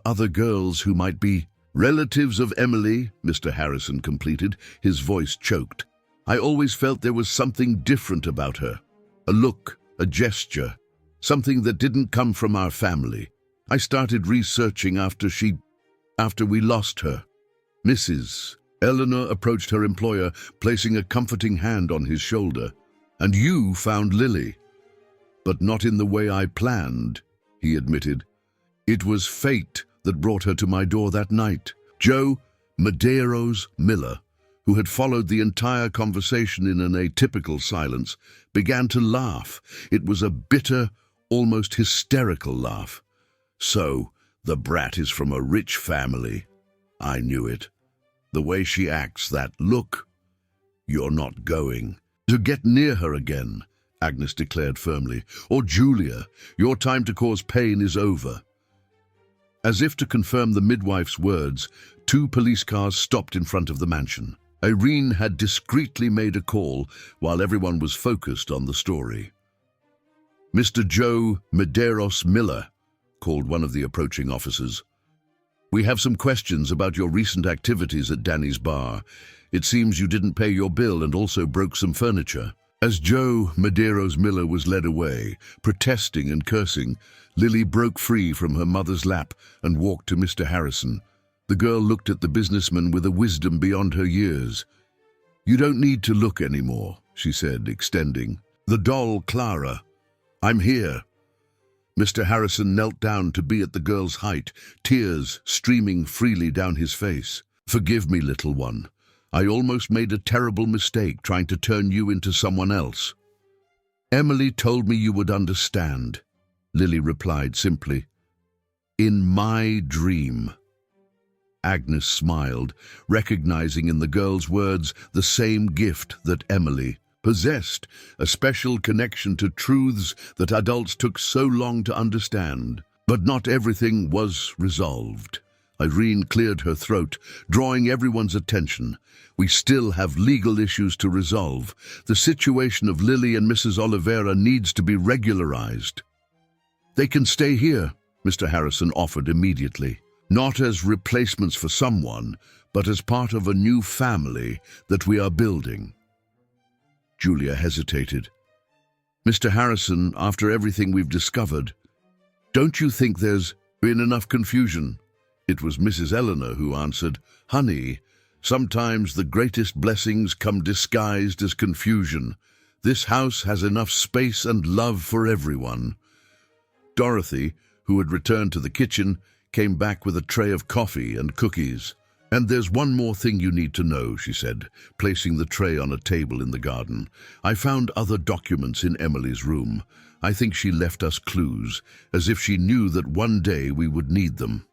other girls who might be relatives of Emily, Mr. Harrison completed, his voice choked. I always felt there was something different about her. A look, a gesture, something that didn't come from our family. I started researching after we lost her. Mrs. Eleanor approached her employer, placing a comforting hand on his shoulder. And you found Lily. But not in the way I planned, he admitted. It was fate that brought her to my door that night. Joe Medeiros Miller, who had followed the entire conversation in an atypical silence, began to laugh. It was a bitter, almost hysterical laugh. So, the brat is from a rich family. I knew it. The way she acts, that look. You're not going to get near her again, Agnes declared firmly. Or Julia, your time to cause pain is over. As if to confirm the midwife's words, 2 police cars stopped in front of the mansion. Irene had discreetly made a call while everyone was focused on the story. Mr. Joe Medeiros Miller, called one of the approaching officers. We have some questions about your recent activities at Danny's bar. It seems you didn't pay your bill and also broke some furniture. As Joe Medeiros Miller was led away, protesting and cursing, Lily broke free from her mother's lap and walked to Mr. Harrison. The girl looked at the businessman with a wisdom beyond her years. You don't need to look anymore, she said, extending. The doll, Clara. I'm here. Mr. Harrison knelt down to be at the girl's height, tears streaming freely down his face. Forgive me, little one. I almost made a terrible mistake trying to turn you into someone else. Emily told me you would understand, Lily replied simply. In my dream. Agnes smiled, recognizing in the girl's words the same gift that Emily possessed, a special connection to truths that adults took so long to understand. But not everything was resolved. Irene cleared her throat, drawing everyone's attention. We still have legal issues to resolve. The situation of Lily and Mrs. Oliveira needs to be regularized. They can stay here, Mr. Harrison offered immediately. Not as replacements for someone, but as part of a new family that we are building. Julia hesitated. Mr. Harrison, after everything we've discovered, don't you think there's been enough confusion? It was Mrs. Eleanor who answered, Honey, sometimes the greatest blessings come disguised as confusion. This house has enough space and love for everyone. Dorothy, who had returned to the kitchen, came back with a tray of coffee and cookies. "And there's one more thing you need to know," she said, placing the tray on a table in the garden. "I found other documents in Emily's room. I think she left us clues, as if she knew that one day we would need them."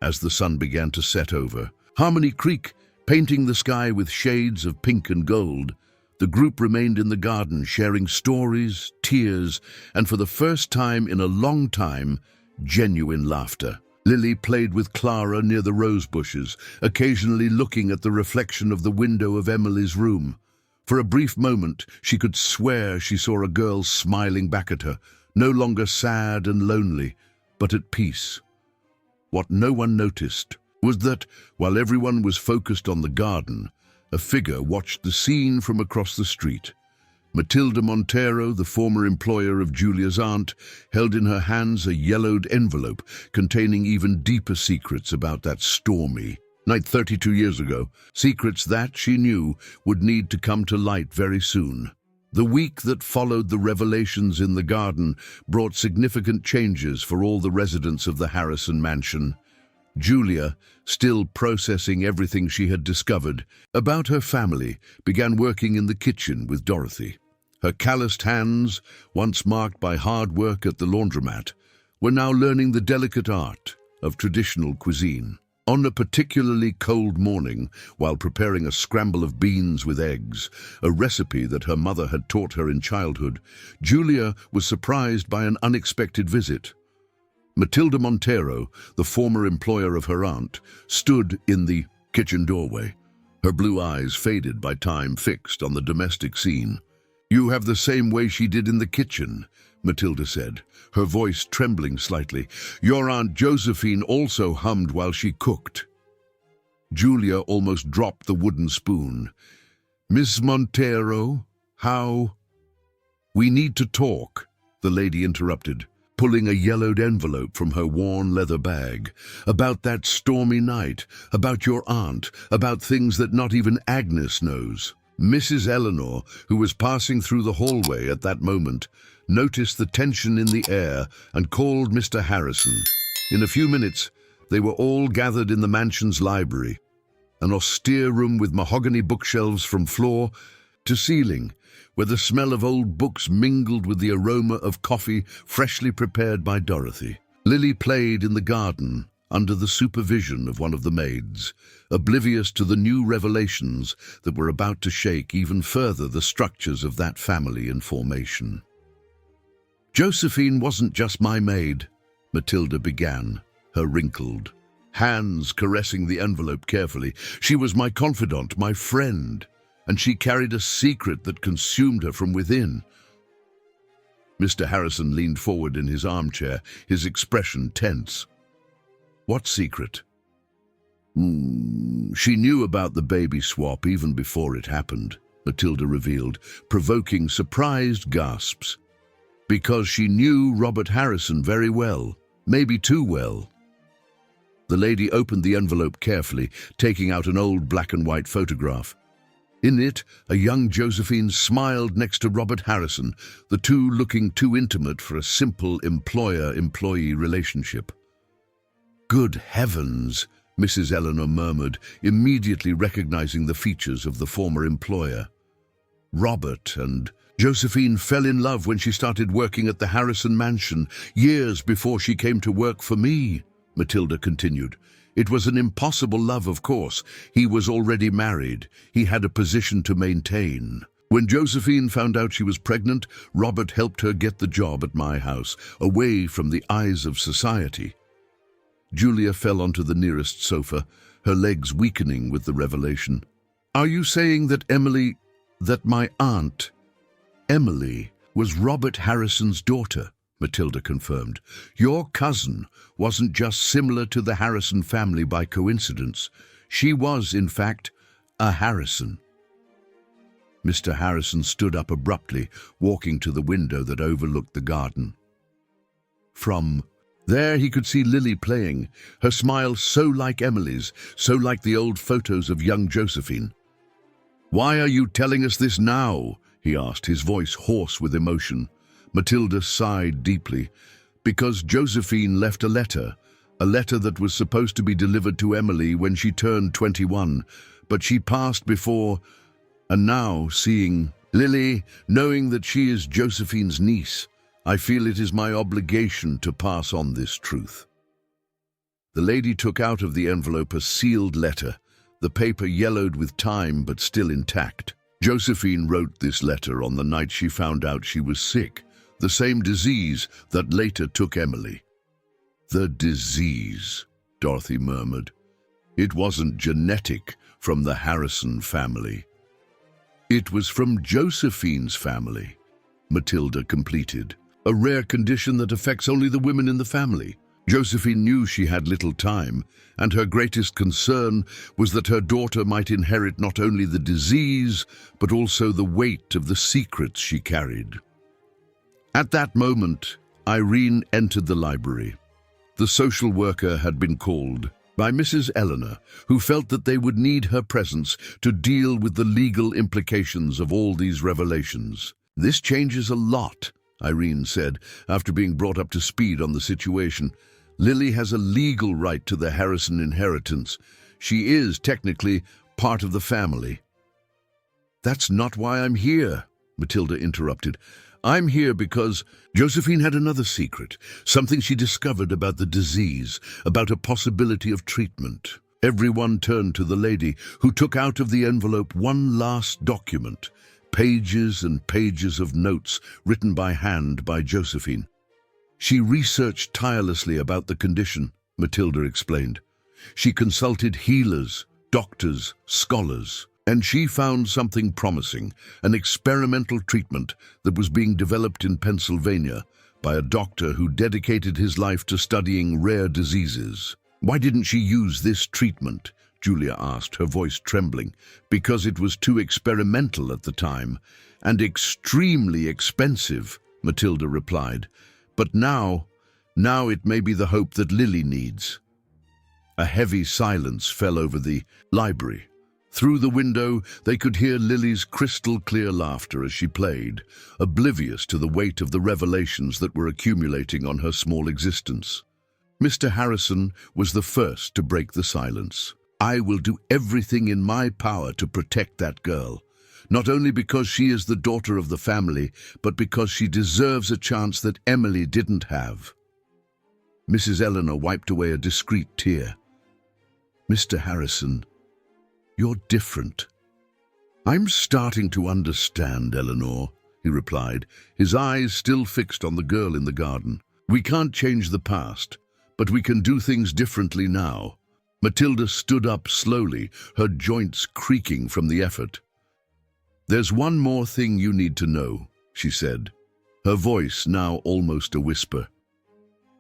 As the sun began to set over Harmony Creek, painting the sky with shades of pink and gold, the group remained in the garden, sharing stories, tears, and for the first time in a long time, genuine laughter. Lily played with Clara near the rose bushes, occasionally looking at the reflection of the window of Emily's room. For a brief moment, she could swear she saw a girl smiling back at her, no longer sad and lonely, but at peace. What no one noticed was that, while everyone was focused on the garden, a figure watched the scene from across the street. Matilda Montero, the former employer of Julia's aunt, held in her hands a yellowed envelope containing even deeper secrets about that stormy night 32 years ago, secrets that, she knew, would need to come to light very soon. The week that followed the revelations in the garden brought significant changes for all the residents of the Harrison mansion. Julia, still processing everything she had discovered about her family, began working in the kitchen with Dorothy. Her calloused hands, once marked by hard work at the laundromat, were now learning the delicate art of traditional cuisine. On a particularly cold morning, while preparing a scramble of beans with eggs, a recipe that her mother had taught her in childhood, Julia was surprised by an unexpected visit. Matilda Montero, the former employer of her aunt, stood in the kitchen doorway, her blue eyes faded by time fixed on the domestic scene. "You have the same way she did in the kitchen," Matilda said, her voice trembling slightly. "Your Aunt Josephine also hummed while she cooked." Julia almost dropped the wooden spoon. "Miss Montero, how—" "We need to talk," the lady interrupted, pulling a yellowed envelope from her worn leather bag. "About that stormy night, about your aunt, about things that not even Agnes knows." Mrs. Eleanor, who was passing through the hallway at that moment, noticed the tension in the air and called Mr. Harrison. In a few minutes, they were all gathered in the mansion's library, an austere room with mahogany bookshelves from floor to ceiling, where the smell of old books mingled with the aroma of coffee freshly prepared by Dorothy. Lily played in the garden under the supervision of one of the maids, oblivious to the new revelations that were about to shake even further the structures of that family in formation. "Josephine wasn't just my maid," Matilda began, her wrinkled hands caressing the envelope carefully. "She was my confidant, my friend, and she carried a secret that consumed her from within." Mr. Harrison leaned forward in his armchair, his expression tense. "What secret?" She knew about the baby swap even before it happened," Matilda revealed, provoking surprised gasps. "Because she knew Robert Harrison very well, maybe too well." The lady opened the envelope carefully, taking out an old black-and-white photograph. In it, a young Josephine smiled next to Robert Harrison, the two looking too intimate for a simple employer-employee relationship. "Good heavens," Mrs. Eleanor murmured, immediately recognizing the features of the former employer. "Robert and Josephine fell in love when she started working at the Harrison mansion, years before she came to work for me," Matilda continued. "It was an impossible love, of course. He was already married. He had a position to maintain. When Josephine found out she was pregnant, Robert helped her get the job at my house, away from the eyes of society." Julia fell onto the nearest sofa, her legs weakening with the revelation. "Are you saying that my aunt, Emily, was Robert Harrison's daughter?" Matilda confirmed. "Your cousin wasn't just similar to the Harrison family by coincidence. She was, in fact, a Harrison." Mr. Harrison stood up abruptly, walking to the window that overlooked the garden. From there he could see Lily playing, her smile so like Emily's, so like the old photos of young Josephine. "Why are you telling us this now?" he asked, his voice hoarse with emotion. Matilda sighed deeply. Because Josephine left a letter that was supposed to be delivered to Emily when she turned 21, but she passed before, and now, seeing Lily, knowing that she is Josephine's niece, I feel it is my obligation to pass on this truth. The lady took out of the envelope a sealed letter, the paper yellowed with time but still intact. Josephine wrote this letter on the night she found out she was sick, the same disease that later took Emily. The disease, Dorothy murmured. It wasn't genetic from the Harrison family. It was from Josephine's family, Matilda completed. A rare condition that affects only the women in the family. Josephine knew she had little time, and her greatest concern was that her daughter might inherit not only the disease, but also the weight of the secrets she carried. At that moment, Irene entered the library. The social worker had been called by Mrs. Eleanor, who felt that they would need her presence to deal with the legal implications of all these revelations. "This changes a lot," Irene said, after being brought up to speed on the situation. "Lily has a legal right to the Harrison inheritance. She is, technically, part of the family." "That's not why I'm here," Matilda interrupted. "I'm here because Josephine had another secret, something she discovered about the disease, about a possibility of treatment." Everyone turned to the lady, who took out of the envelope one last document, pages and pages of notes written by hand by Josephine. "She researched tirelessly about the condition," Matilda explained. "She consulted healers, doctors, scholars, and she found something promising, an experimental treatment that was being developed in Pennsylvania by a doctor who dedicated his life to studying rare diseases." "Why didn't she use this treatment?" Julia asked, her voice trembling. "Because it was too experimental at the time, and extremely expensive," Matilda replied. "But now it may be the hope that Lily needs." A heavy silence fell over the library. Through the window, they could hear Lily's crystal-clear laughter as she played, oblivious to the weight of the revelations that were accumulating on her small existence. Mr. Harrison was the first to break the silence. "I will do everything in my power to protect that girl, not only because she is the daughter of the family, but because she deserves a chance that Emily didn't have." Mrs. Eleanor wiped away a discreet tear. "Mr. Harrison, you're different." "I'm starting to understand, Eleanor," he replied, his eyes still fixed on the girl in the garden. "We can't change the past, but we can do things differently now." Matilda stood up slowly, her joints creaking from the effort. "There's one more thing you need to know," she said, her voice now almost a whisper.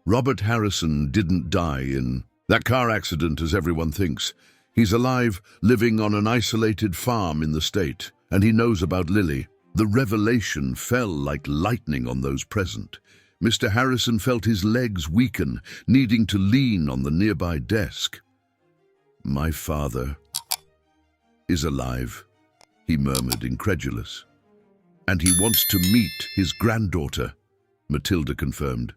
"Robert Harrison didn't die in that car accident as everyone thinks. He's alive, living on an isolated farm in the state, and he knows about Lily." The revelation fell like lightning on those present. Mr. Harrison felt his legs weaken, needing to lean on the nearby desk. "My father is alive," he murmured, incredulous. "And he wants to meet his granddaughter," Matilda confirmed.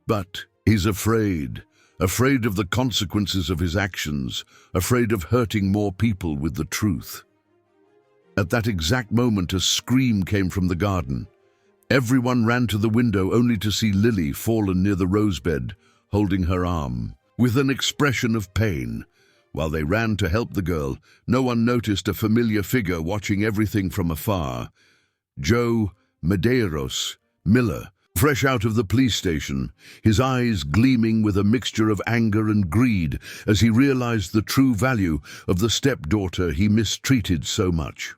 "But he's afraid of the consequences of his actions, afraid of hurting more people with the truth." At that exact moment, a scream came from the garden. Everyone ran to the window only to see Lily fallen near the rosebed, holding her arm, with an expression of pain. While they ran to help the girl, no one noticed a familiar figure watching everything from afar. Joe Medeiros Miller, fresh out of the police station, his eyes gleaming with a mixture of anger and greed as he realized the true value of the stepdaughter he mistreated so much.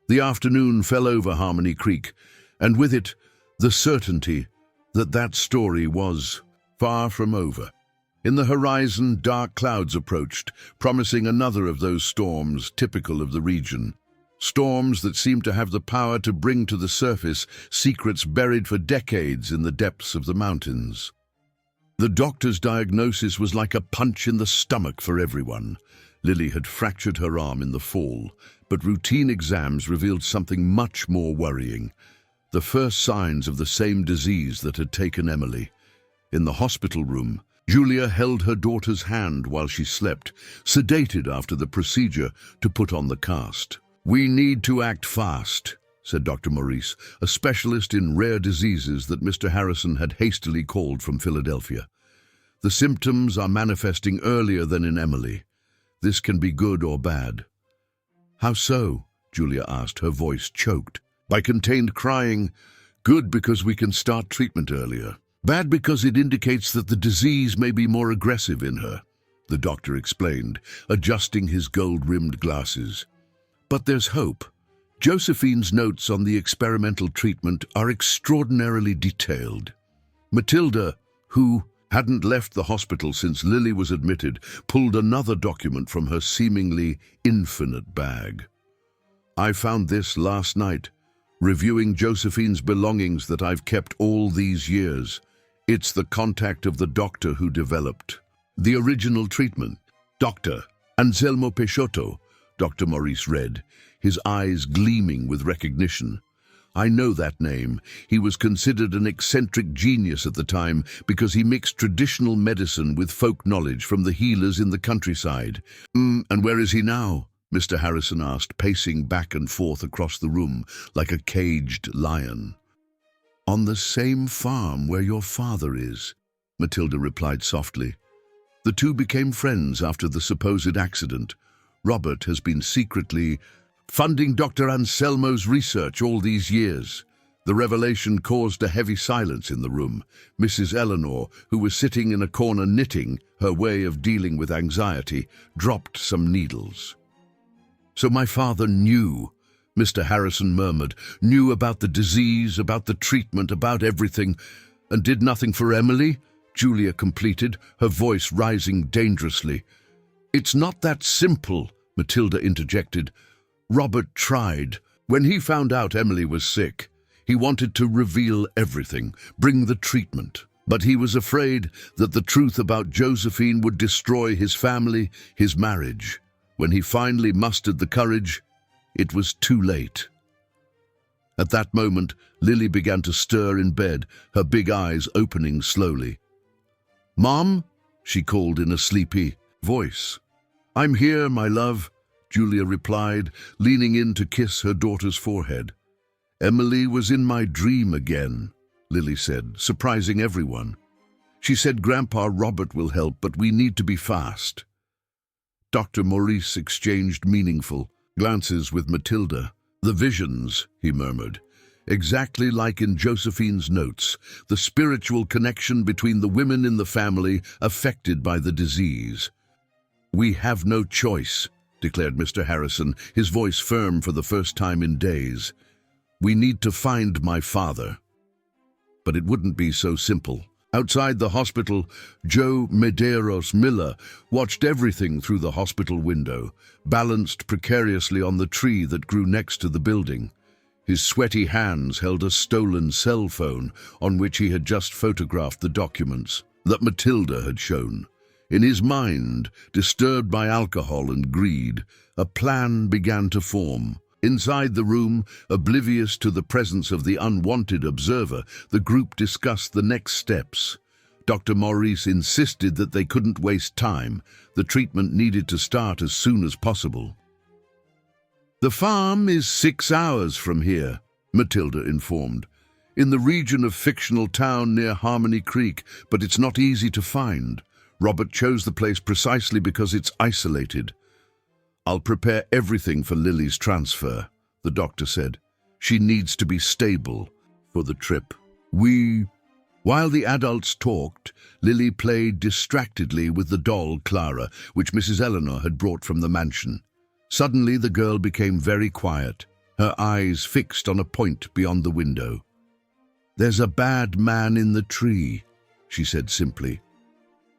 The afternoon fell over Harmony Creek, and with it, the certainty that that story was far from over. In the horizon, dark clouds approached, promising another of those storms typical of the region. Storms that seemed to have the power to bring to the surface secrets buried for decades in the depths of the mountains. The doctor's diagnosis was like a punch in the stomach for everyone. Lily had fractured her arm in the fall, but routine exams revealed something much more worrying. The first signs of the same disease that had taken Emily. In the hospital room, Julia held her daughter's hand while she slept, sedated after the procedure to put on the cast. "We need to act fast," said Dr. Maurice, a specialist in rare diseases that Mr. Harrison had hastily called from Philadelphia. "The symptoms are manifesting earlier than in Emily. This can be good or bad." "How so?" Julia asked, her voice choked. "By contained crying, good because we can start treatment earlier. Bad because it indicates that the disease may be more aggressive in her," the doctor explained, adjusting his gold-rimmed glasses. "But there's hope. Josephine's notes on the experimental treatment are extraordinarily detailed. Matilda, who hadn't left the hospital since Lily was admitted, pulled another document from her seemingly infinite bag. I found this last night, reviewing Josephine's belongings that I've kept all these years. It's the contact of the doctor who developed the original treatment. Dr. Anselmo Peixoto," Dr. Maurice read, his eyes gleaming with recognition. "I know that name. He was considered an eccentric genius at the time because he mixed traditional medicine with folk knowledge from the healers in the countryside." And where is he now?" Mr. Harrison asked, pacing back and forth across the room like a caged lion. "On the same farm where your father is," Matilda replied softly. "The two became friends after the supposed accident. Robert has been secretly funding Dr. Anselmo's research all these years." The revelation caused a heavy silence in the room. Mrs. Eleanor, who was sitting in a corner knitting, her way of dealing with anxiety, dropped some needles. "So my father knew," Mr. Harrison murmured, "knew about the disease, about the treatment, about everything, and did nothing for Emily?" Julia completed, her voice rising dangerously. "It's not that simple," Matilda interjected. "Robert tried. When he found out Emily was sick, he wanted to reveal everything, bring the treatment. But he was afraid that the truth about Josephine would destroy his family, his marriage. When he finally mustered the courage, it was too late." At that moment, Lily began to stir in bed, her big eyes opening slowly. "Mom?" she called in a sleepy voice. "I'm here, my love," Julia replied, leaning in to kiss her daughter's forehead. "Emily was in my dream again," Lily said, surprising everyone. "She said Grandpa Robert will help, but we need to be fast." Dr. Maurice exchanged meaningful glances with Matilda. "The visions," he murmured, "exactly like in Josephine's notes, the spiritual connection between the women in the family affected by the disease." "We have no choice," declared Mr. Harrison, his voice firm for the first time in days. "We need to find my father." But it wouldn't be so simple. Outside the hospital, Joe Medeiros Miller watched everything through the hospital window, balanced precariously on the tree that grew next to the building. His sweaty hands held a stolen cell phone on which he had just photographed the documents that Matilda had shown. In his mind, disturbed by alcohol and greed, a plan began to form. Inside the room, oblivious to the presence of the unwanted observer, the group discussed the next steps. Dr. Maurice insisted that they couldn't waste time. The treatment needed to start as soon as possible. "The farm is 6 hours from here," Matilda informed. "In the region of fictional town near Harmony Creek, but it's not easy to find. Robert chose the place precisely because it's isolated." "I'll prepare everything for Lily's transfer," the doctor said. "She needs to be stable for the trip." While the adults talked, Lily played distractedly with the doll Clara, which Mrs. Eleanor had brought from the mansion. Suddenly the girl became very quiet, her eyes fixed on a point beyond the window. "There's a bad man in the tree," she said simply.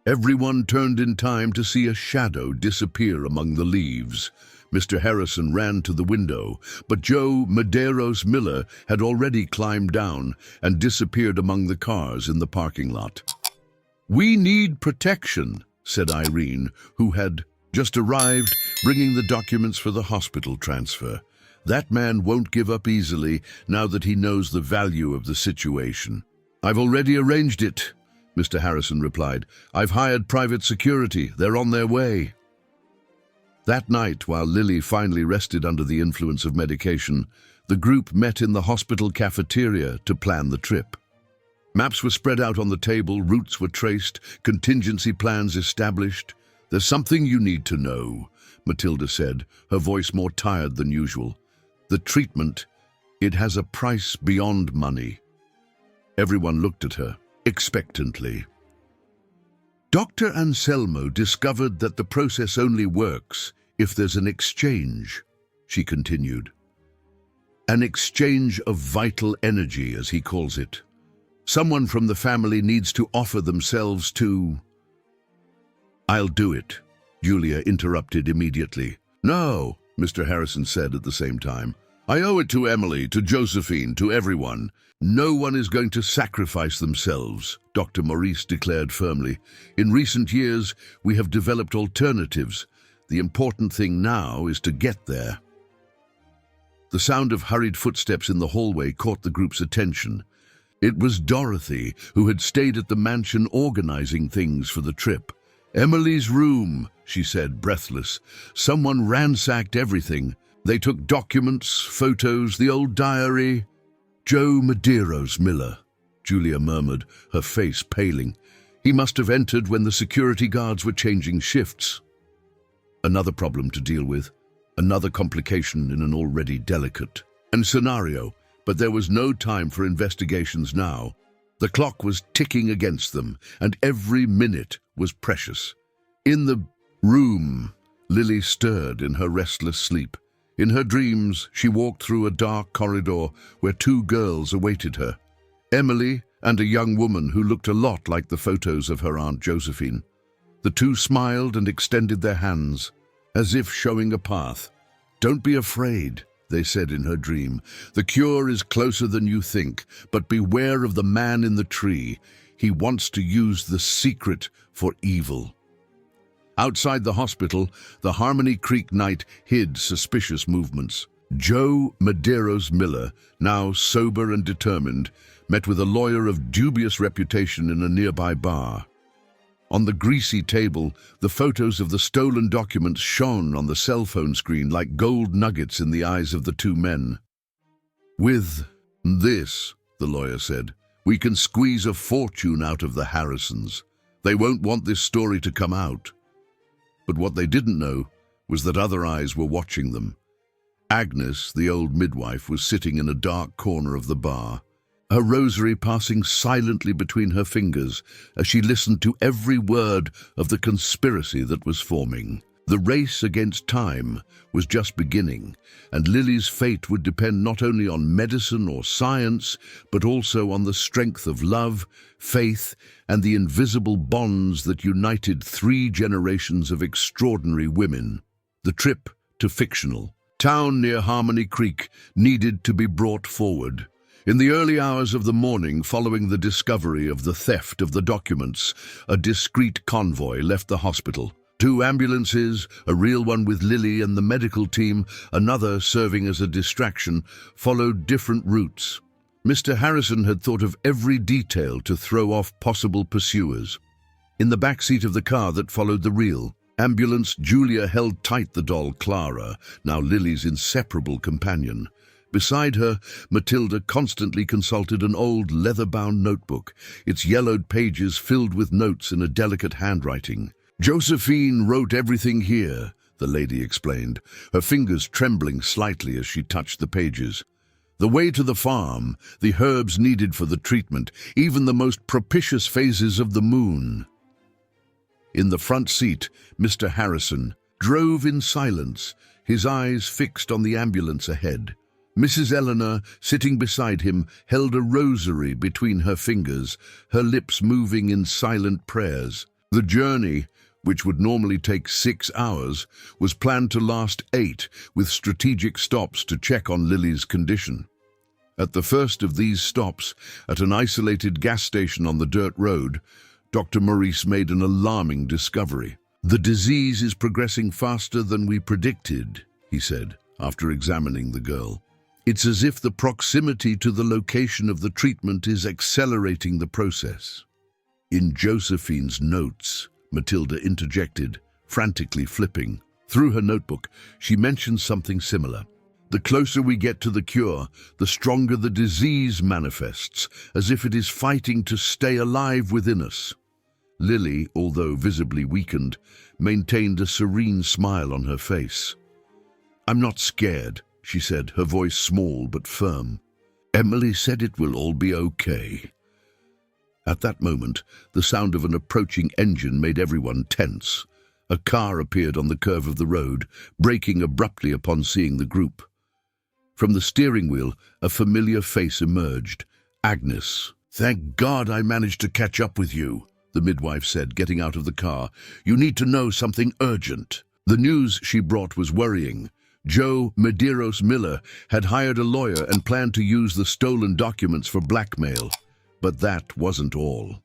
Everyone turned in time to see a shadow disappear among the leaves. Mr. Harrison ran to the window, but Joe Medeiros Miller had already climbed down and disappeared among the cars in the parking lot. "We need protection," said Irene, who had just arrived, bringing the documents for the hospital transfer. "That man won't give up easily now that he knows the value of the situation." "I've already arranged it," Mr. Harrison replied. "I've hired private security. They're on their way." That night, while Lily finally rested under the influence of medication, the group met in the hospital cafeteria to plan the trip. Maps were spread out on the table, routes were traced, contingency plans established. "There's something you need to know," Matilda said, her voice more tired than usual. "The treatment, it has a price beyond money." Everyone looked at her, expectantly. "Dr. Anselmo discovered that the process only works if there's an exchange," she continued. "An exchange of vital energy, as he calls it. Someone from the family needs to offer themselves to—" "I'll do it," Julia interrupted immediately. "No," Mr. Harrison said at the same time. "I owe it to Emily, to Josephine, to everyone. No one is going to sacrifice themselves," Dr. Maurice declared firmly. "In recent years, we have developed alternatives. The important thing now is to get there." The sound of hurried footsteps in the hallway caught the group's attention. It was Dorothy, who had stayed at the mansion organizing things for the trip. "Emily's room," she said, breathless. "Someone ransacked everything. They took documents, photos, the old diary." "Joe Medeiros Miller," Julia murmured, her face paling. "He must have entered when the security guards were changing shifts." Another problem to deal with, another complication in an already delicate scenario, but there was no time for investigations now. The clock was ticking against them, and every minute was precious. In the room, Lily stirred in her restless sleep. In her dreams, she walked through a dark corridor where two girls awaited her, Emily and a young woman who looked a lot like the photos of her Aunt Josephine. The two smiled and extended their hands, as if showing a path. "Don't be afraid," they said in her dream. "The cure is closer than you think, but beware of the man in the tree. He wants to use the secret for evil." Outside the hospital, the Harmony Creek night hid suspicious movements. Joe Medeiros Miller, now sober and determined, met with a lawyer of dubious reputation in a nearby bar. On the greasy table, the photos of the stolen documents shone on the cell phone screen like gold nuggets in the eyes of the two men. "With this," the lawyer said, "we can squeeze a fortune out of the Harrisons. They won't want this story to come out." But what they didn't know was that other eyes were watching them. Agnes, the old midwife, was sitting in a dark corner of the bar, her rosary passing silently between her fingers as she listened to every word of the conspiracy that was forming. The race against time was just beginning, and Lily's fate would depend not only on medicine or science, but also on the strength of love, faith, and the invisible bonds that united 3 generations of extraordinary women. The trip to fictional town near Harmony Creek needed to be brought forward. In the early hours of the morning following the discovery of the theft of the documents, a discreet convoy left the hospital. 2 ambulances, a real one with Lily and the medical team, another serving as a distraction, followed different routes. Mr. Harrison had thought of every detail to throw off possible pursuers. In the back seat of the car that followed the real ambulance, Julia held tight the doll Clara, now Lily's inseparable companion. Beside her, Matilda constantly consulted an old leather-bound notebook, its yellowed pages filled with notes in a delicate handwriting. "Josephine wrote everything here," the lady explained, her fingers trembling slightly as she touched the pages. "The way to the farm, the herbs needed for the treatment, even the most propitious phases of the moon." In the front seat, Mr. Harrison drove in silence, his eyes fixed on the ambulance ahead. Mrs. Eleanor, sitting beside him, held a rosary between her fingers, her lips moving in silent prayers. The journey, which would normally take 6 hours, was planned to last 8, with strategic stops to check on Lily's condition. At the first of these stops, at an isolated gas station on the dirt road, Dr. Maurice made an alarming discovery. "The disease is progressing faster than we predicted," he said, after examining the girl. "It's as if the proximity to the location of the treatment is accelerating the process." In Josephine's notes, Matilda interjected, frantically flipping. Through her notebook, she mentioned something similar. The closer we get to the cure, the stronger the disease manifests, as if it is fighting to stay alive within us. Lily, although visibly weakened, maintained a serene smile on her face. "I'm not scared," she said, her voice small but firm. "Emily said it will all be okay." At that moment, the sound of an approaching engine made everyone tense. A car appeared on the curve of the road, braking abruptly upon seeing the group. From the steering wheel, a familiar face emerged. "Agnes." "Thank God I managed to catch up with you," the midwife said, getting out of the car. "You need to know something urgent." The news she brought was worrying. Joe Medeiros Miller had hired a lawyer and planned to use the stolen documents for blackmail. But that wasn't all.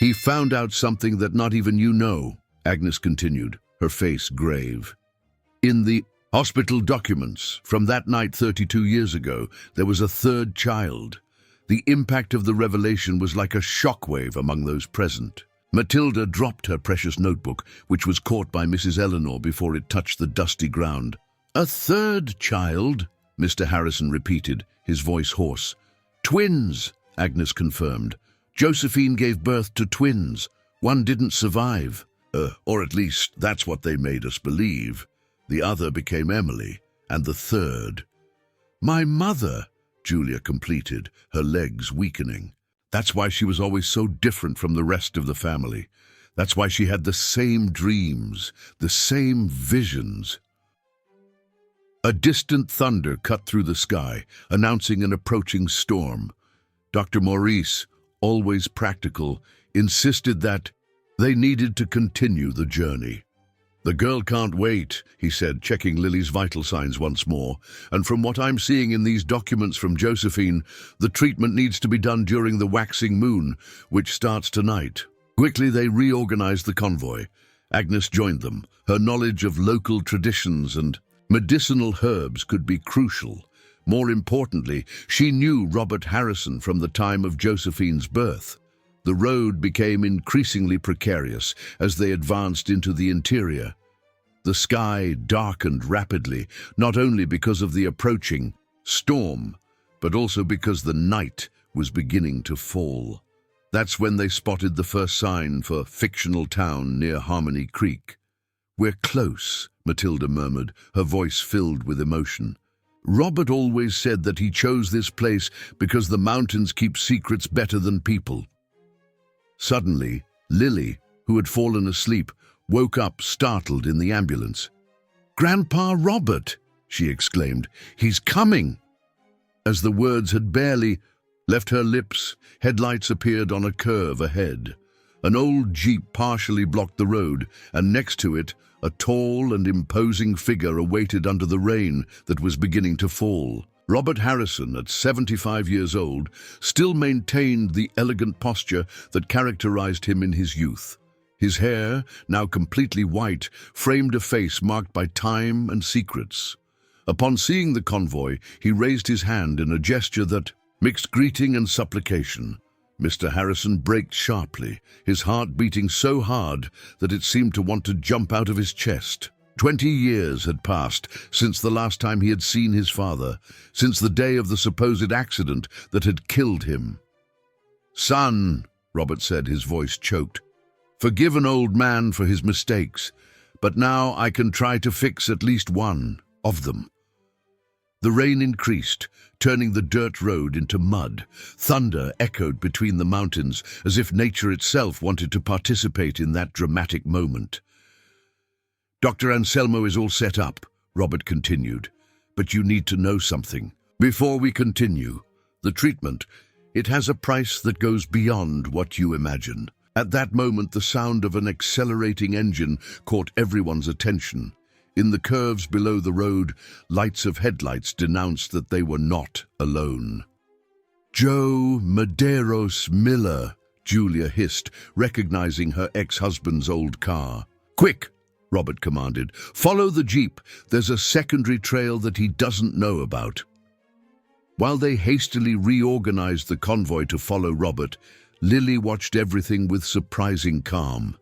"He found out something that not even you know," Agnes continued, her face grave. "In the hospital documents from that night 32 years ago, there was a third child. The impact of the revelation was like a shockwave among those present." Matilda dropped her precious notebook, which was caught by Mrs. Eleanor before it touched the dusty ground. "A third child?" Mr. Harrison repeated, his voice hoarse. "Twins," Agnes confirmed. "Josephine gave birth to twins. One didn't survive. Or at least that's what they made us believe. The other became Emily, and the third." "My mother," Julia completed, her legs weakening. "That's why she was always so different from the rest of the family. That's why she had the same dreams, the same visions." A distant thunder cut through the sky, announcing an approaching storm. Dr. Maurice, always practical, insisted that they needed to continue the journey. "The girl can't wait," he said, checking Lily's vital signs once more. "And from what I'm seeing in these documents from Josephine, the treatment needs to be done during the waxing moon, which starts tonight." Quickly they reorganized the convoy. Agnes joined them. Her knowledge of local traditions and medicinal herbs could be crucial. More importantly, she knew Robert Harrison from the time of Josephine's birth. The road became increasingly precarious as they advanced into the interior. The sky darkened rapidly, not only because of the approaching storm, but also because the night was beginning to fall. That's when they spotted the first sign for fictional town near Harmony Creek. "We're close," Matilda murmured, her voice filled with emotion. "Robert always said that he chose this place because the mountains keep secrets better than people." Suddenly, Lily, who had fallen asleep, woke up startled in the ambulance. "Grandpa Robert!" she exclaimed. "He's coming!" As the words had barely left her lips, headlights appeared on a curve ahead. An old jeep partially blocked the road, and next to it, a tall and imposing figure awaited under the rain that was beginning to fall. Robert Harrison, at 75 years old, still maintained the elegant posture that characterized him in his youth. His hair, now completely white, framed a face marked by time and secrets. Upon seeing the convoy, he raised his hand in a gesture that mixed greeting and supplication. Mr. Harrison braked sharply, his heart beating so hard that it seemed to want to jump out of his chest. 20 years had passed since the last time he had seen his father, since the day of the supposed accident that had killed him. "Son," Robert said, his voice choked, "forgive an old man for his mistakes, but now I can try to fix at least one of them." The rain increased, turning the dirt road into mud. Thunder echoed between the mountains, as if nature itself wanted to participate in that dramatic moment. "Dr. Anselmo is all set up," Robert continued, "but you need to know something. Before we continue, the treatment, it has a price that goes beyond what you imagine." At that moment, the sound of an accelerating engine caught everyone's attention. In the curves below the road, lights of headlights denounced that they were not alone. "Joe Medeiros Miller," Julia hissed, recognizing her ex-husband's old car. "Quick!" Robert commanded. "Follow the jeep. There's a secondary trail that he doesn't know about." While they hastily reorganized the convoy to follow Robert, Lily watched everything with surprising calm.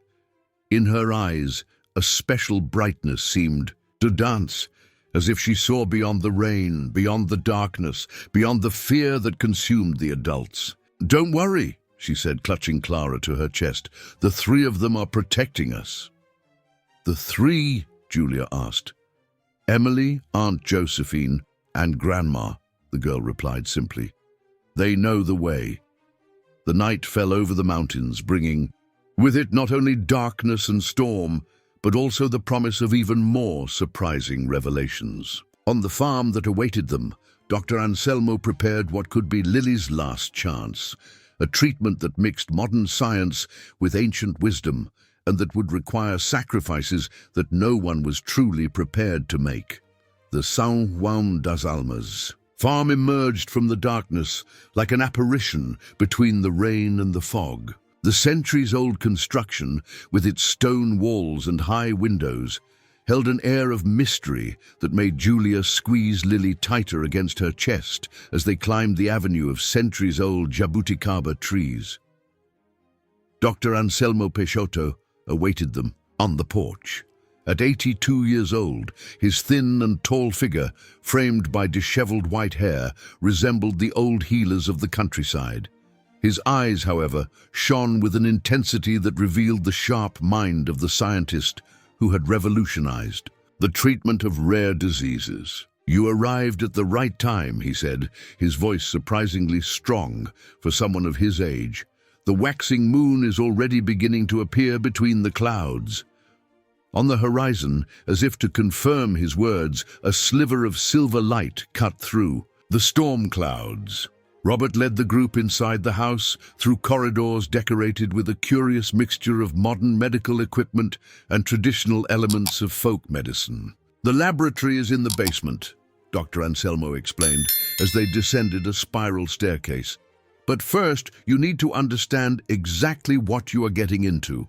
In her eyes, a special brightness seemed to dance, as if she saw beyond the rain, beyond the darkness, beyond the fear that consumed the adults. "Don't worry," she said, clutching Clara to her chest. "The three of them are protecting us." "The three?" Julia asked. "Emily, Aunt Josephine, and Grandma," the girl replied simply. "They know the way." The night fell over the mountains, bringing with it not only darkness and storm, but also the promise of even more surprising revelations. On the farm that awaited them, Dr. Anselmo prepared what could be Lily's last chance, a treatment that mixed modern science with ancient wisdom, and that would require sacrifices that no one was truly prepared to make. The São João das Almas farm emerged from the darkness like an apparition between the rain and the fog. The centuries-old construction, with its stone walls and high windows, held an air of mystery that made Julia squeeze Lily tighter against her chest as they climbed the avenue of centuries-old jabuticaba trees. Dr. Anselmo Peixoto awaited them on the porch. At 82 years old, his thin and tall figure, framed by disheveled white hair, resembled the old healers of the countryside. His eyes, however, shone with an intensity that revealed the sharp mind of the scientist who had revolutionized the treatment of rare diseases. "You arrived at the right time," he said, his voice surprisingly strong for someone of his age. "The waxing moon is already beginning to appear between the clouds." On the horizon, as if to confirm his words, a sliver of silver light cut through the storm clouds. Robert led the group inside the house, through corridors decorated with a curious mixture of modern medical equipment and traditional elements of folk medicine. "The laboratory is in the basement," Dr. Anselmo explained, as they descended a spiral staircase. "But first, you need to understand exactly what you are getting into."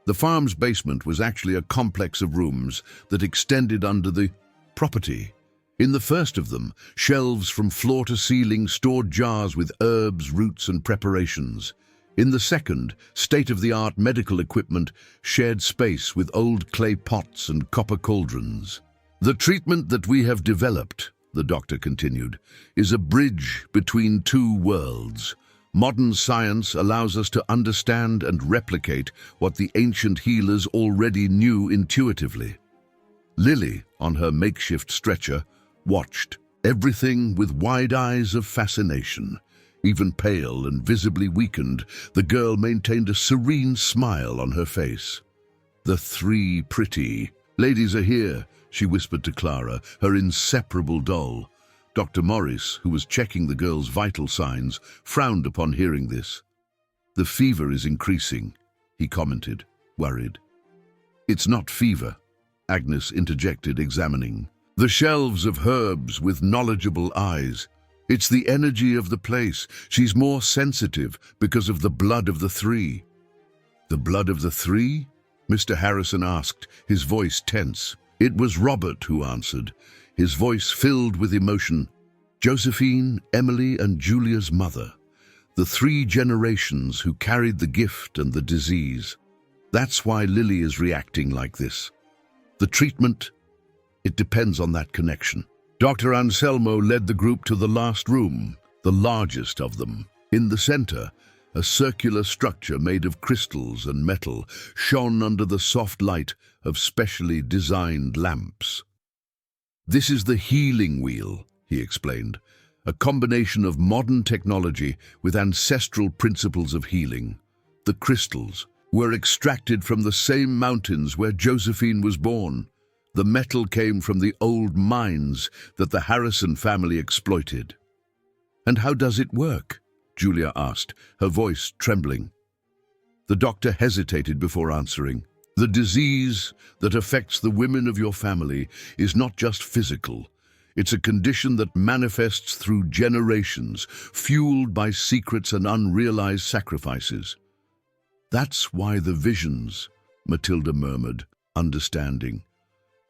The farm's basement was actually a complex of rooms that extended under the property. In the first of them, shelves from floor to ceiling stored jars with herbs, roots, and preparations. In the second, state-of-the-art medical equipment shared space with old clay pots and copper cauldrons. "The treatment that we have developed," the doctor continued, "is a bridge between two worlds. Modern science allows us to understand and replicate what the ancient healers already knew intuitively." Lily, on her makeshift stretcher, watched everything with wide eyes of fascination. Even pale and visibly weakened, the girl maintained a serene smile on her face. "The three pretty ladies are here," she whispered to Clara, her inseparable doll. Dr. Morris, who was checking the girl's vital signs, frowned upon hearing this. "The fever is increasing," he commented, worried. "It's not fever," Agnes interjected, examining the shelves of herbs with knowledgeable eyes. "It's the energy of the place. She's more sensitive because of the blood of the three." "The blood of the three?" Mr. Harrison asked, his voice tense. It was Robert who answered, his voice filled with emotion. "Josephine, Emily, and Julia's mother. The three generations who carried the gift and the disease. That's why Lily is reacting like this. The treatment, it depends on that connection." Dr. Anselmo led the group to the last room, the largest of them. In the center, a circular structure made of crystals and metal shone under the soft light of specially designed lamps. "This is the healing wheel," he explained, "a combination of modern technology with ancestral principles of healing. The crystals were extracted from the same mountains where Josephine was born. The metal came from the old mines that the Harrison family exploited." "And how does it work?" Julia asked, her voice trembling. The doctor hesitated before answering. "The disease that affects the women of your family is not just physical. It's a condition that manifests through generations, fueled by secrets and unrealized sacrifices." "That's why the visions," Matilda murmured, understanding.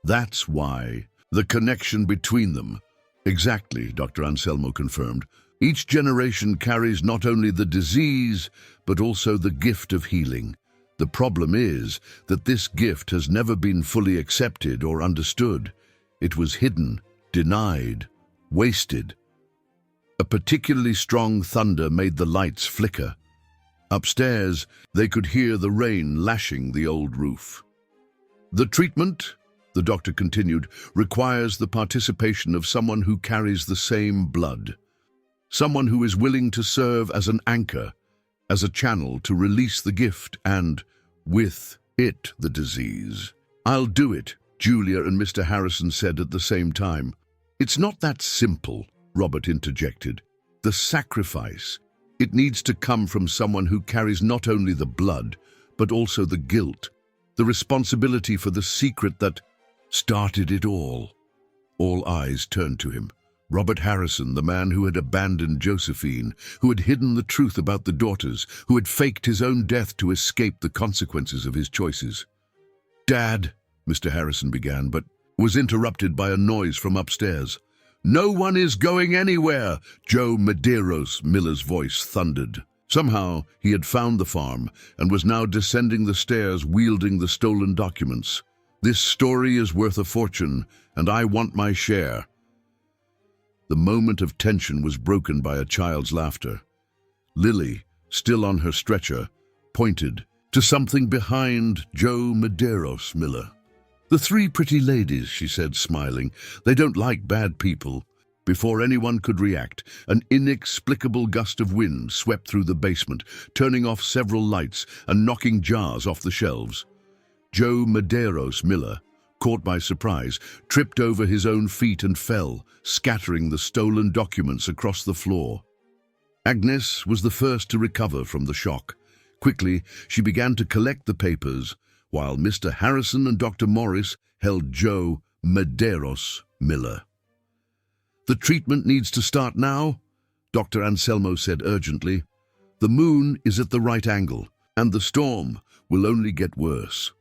"That's why the connection between them." "Exactly," Dr. Anselmo confirmed. Each generation carries not only the disease, but also the gift of healing. The problem is that this gift has never been fully accepted or understood. It was hidden, denied, wasted. A particularly strong thunder made the lights flicker. Upstairs, they could hear the rain lashing the old roof. The treatment, the doctor continued, requires the participation of someone who carries the same blood. Someone who is willing to serve as an anchor, as a channel to release the gift and, with it, the disease. "I'll do it," Julia and Mr. Harrison said at the same time. "It's not that simple," Robert interjected. "The sacrifice, it needs to come from someone who carries not only the blood, but also the guilt, the responsibility for the secret that started it all." All eyes turned to him. Robert Harrison, the man who had abandoned Josephine, who had hidden the truth about the daughters, who had faked his own death to escape the consequences of his choices. "Dad," Mr. Harrison began, but was interrupted by a noise from upstairs. "No one is going anywhere," Joe Medeiros, Miller's voice thundered. Somehow he had found the farm and was now descending the stairs wielding the stolen documents. "This story is worth a fortune, and I want my share." The moment of tension was broken by a child's laughter. Lily, still on her stretcher, pointed to something behind Joe Medeiros Miller. "The three pretty ladies," she said, smiling. "They don't like bad people." Before anyone could react, an inexplicable gust of wind swept through the basement, turning off several lights and knocking jars off the shelves. Joe Medeiros Miller, caught by surprise, tripped over his own feet and fell, scattering the stolen documents across the floor. Agnes was the first to recover from the shock. Quickly, she began to collect the papers, while Mr. Harrison and Dr. Morris held Joe Medeiros Miller. "The treatment needs to start now," Dr. Anselmo said urgently. "The moon is at the right angle, and the storm will only get worse."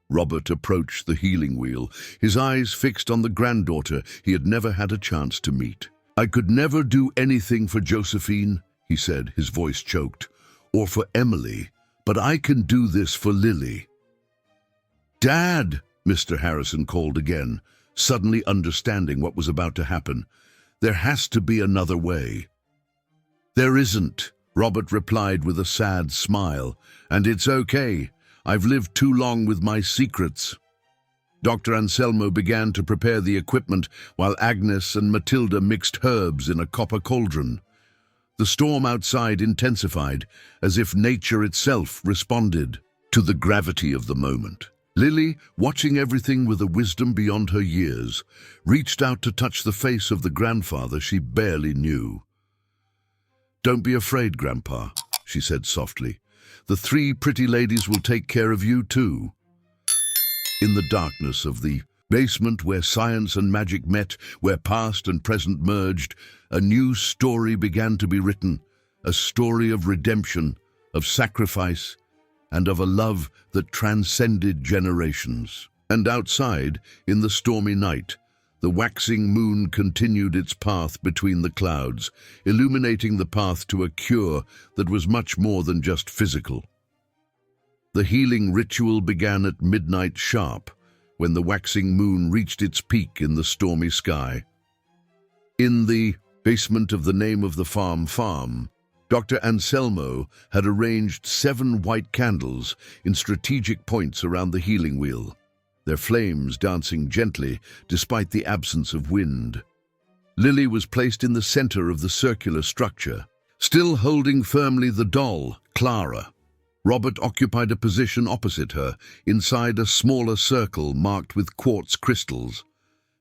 Robert approached the healing wheel, his eyes fixed on the granddaughter he had never had a chance to meet. "I could never do anything for Josephine," he said, his voice choked, "or for Emily, but I can do this for Lily." "Dad," Mr. Harrison called again, suddenly understanding what was about to happen. "There has to be another way." "There isn't," Robert replied with a sad smile, "and it's okay. I've lived too long with my secrets." Dr. Anselmo began to prepare the equipment while Agnes and Matilda mixed herbs in a copper cauldron. The storm outside intensified, as if nature itself responded to the gravity of the moment. Lily, watching everything with a wisdom beyond her years, reached out to touch the face of the grandfather she barely knew. "Don't be afraid, Grandpa," she said softly. "The three pretty ladies will take care of you too." In the darkness of the basement where science and magic met, where past and present merged, a new story began to be written, a story of redemption, of sacrifice, and of a love that transcended generations. And outside, in the stormy night, the waxing moon continued its path between the clouds, illuminating the path to a cure that was much more than just physical. The healing ritual began at midnight sharp, when the waxing moon reached its peak in the stormy sky. In the basement of the name of the farm, Dr. Anselmo had arranged 7 white candles in strategic points around the healing wheel, their flames dancing gently despite the absence of wind. Lily was placed in the center of the circular structure, still holding firmly the doll, Clara. Robert occupied a position opposite her, inside a smaller circle marked with quartz crystals.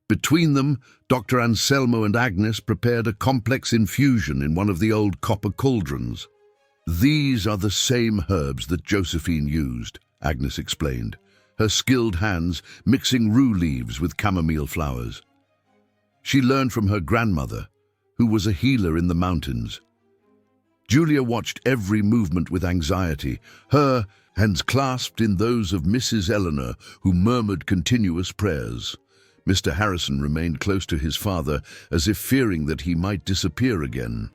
Between them, Dr. Anselmo and Agnes prepared a complex infusion in one of the old copper cauldrons. "These are the same herbs that Josephine used," Agnes explained, her skilled hands mixing rue leaves with chamomile flowers. She learned from her grandmother, who was a healer in the mountains. Julia watched every movement with anxiety, her hands clasped in those of Mrs. Eleanor, who murmured continuous prayers. Mr. Harrison remained close to his father, as if fearing that he might disappear again.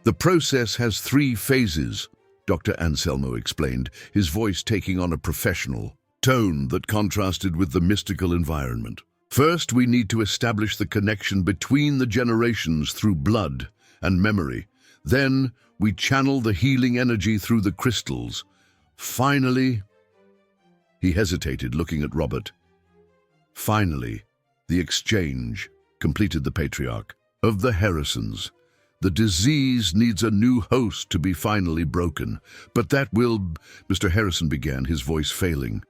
"The process has 3 phases," Dr. Anselmo explained, his voice taking on a professional tone that contrasted with the mystical environment. "First, we need to establish the connection between the generations through blood and memory. Then, we channel the healing energy through the crystals. Finally—" He hesitated, looking at Robert. "Finally, the exchange," completed the patriarch, "of the Harrisons. The disease needs a new host to be finally broken. But that will—" Mr. Harrison began, his voice failing.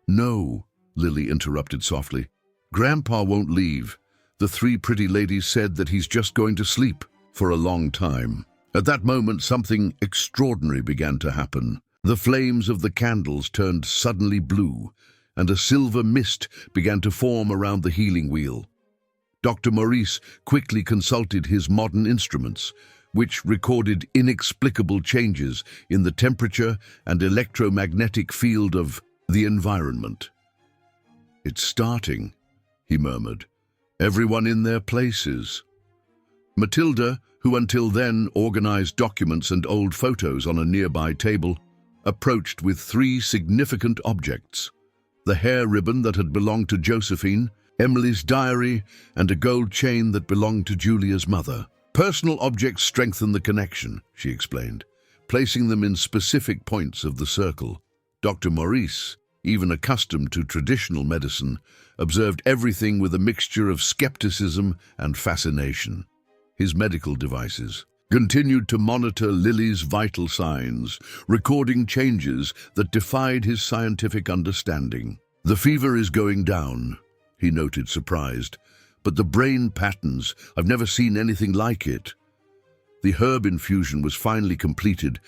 "No," Lily interrupted softly. "Grandpa won't leave. The 3 pretty ladies said that he's just going to sleep for a long time." At that moment, something extraordinary began to happen. The flames of the candles turned suddenly blue, and a silver mist began to form around the healing wheel. Dr. Maurice quickly consulted his modern instruments, which recorded inexplicable changes in the temperature and electromagnetic field of the environment. "It's starting," he murmured. "Everyone in their places." Matilda, who until then organized documents and old photos on a nearby table, approached with 3 significant objects: the hair ribbon that had belonged to Josephine, Emily's diary, and a gold chain that belonged to Julia's mother. "Personal objects strengthen the connection," she explained, placing them in specific points of the circle. Dr. Maurice, even accustomed to traditional medicine, observed everything with a mixture of skepticism and fascination. His medical devices continued to monitor Lily's vital signs, recording changes that defied his scientific understanding. "The fever is going down," he noted, surprised, "but the brain patterns, I've never seen anything like it." The herb infusion was finally completed,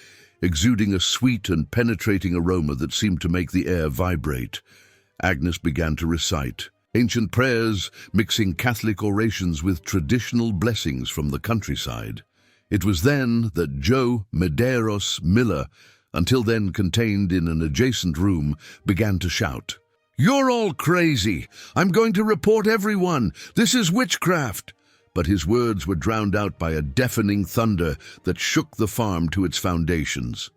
exuding a sweet and penetrating aroma that seemed to make the air vibrate. Agnes began to recite ancient prayers, mixing Catholic orations with traditional blessings from the countryside. It was then that Joe Medeiros Miller, until then contained in an adjacent room, began to shout, "You're all crazy! I'm going to report everyone! This is witchcraft!" But his words were drowned out by a deafening thunder that shook the farm to its foundations.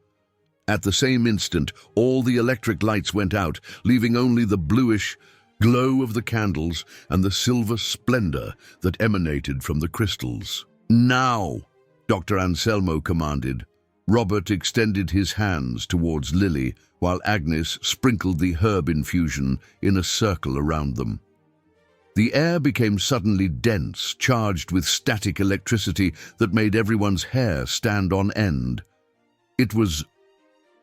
At the same instant, all the electric lights went out, leaving only the bluish glow of the candles and the silver splendor that emanated from the crystals. "Now!" Dr. Anselmo commanded. Robert extended his hands towards Lily, while Agnes sprinkled the herb infusion in a circle around them. The air became suddenly dense, charged with static electricity that made everyone's hair stand on end. It was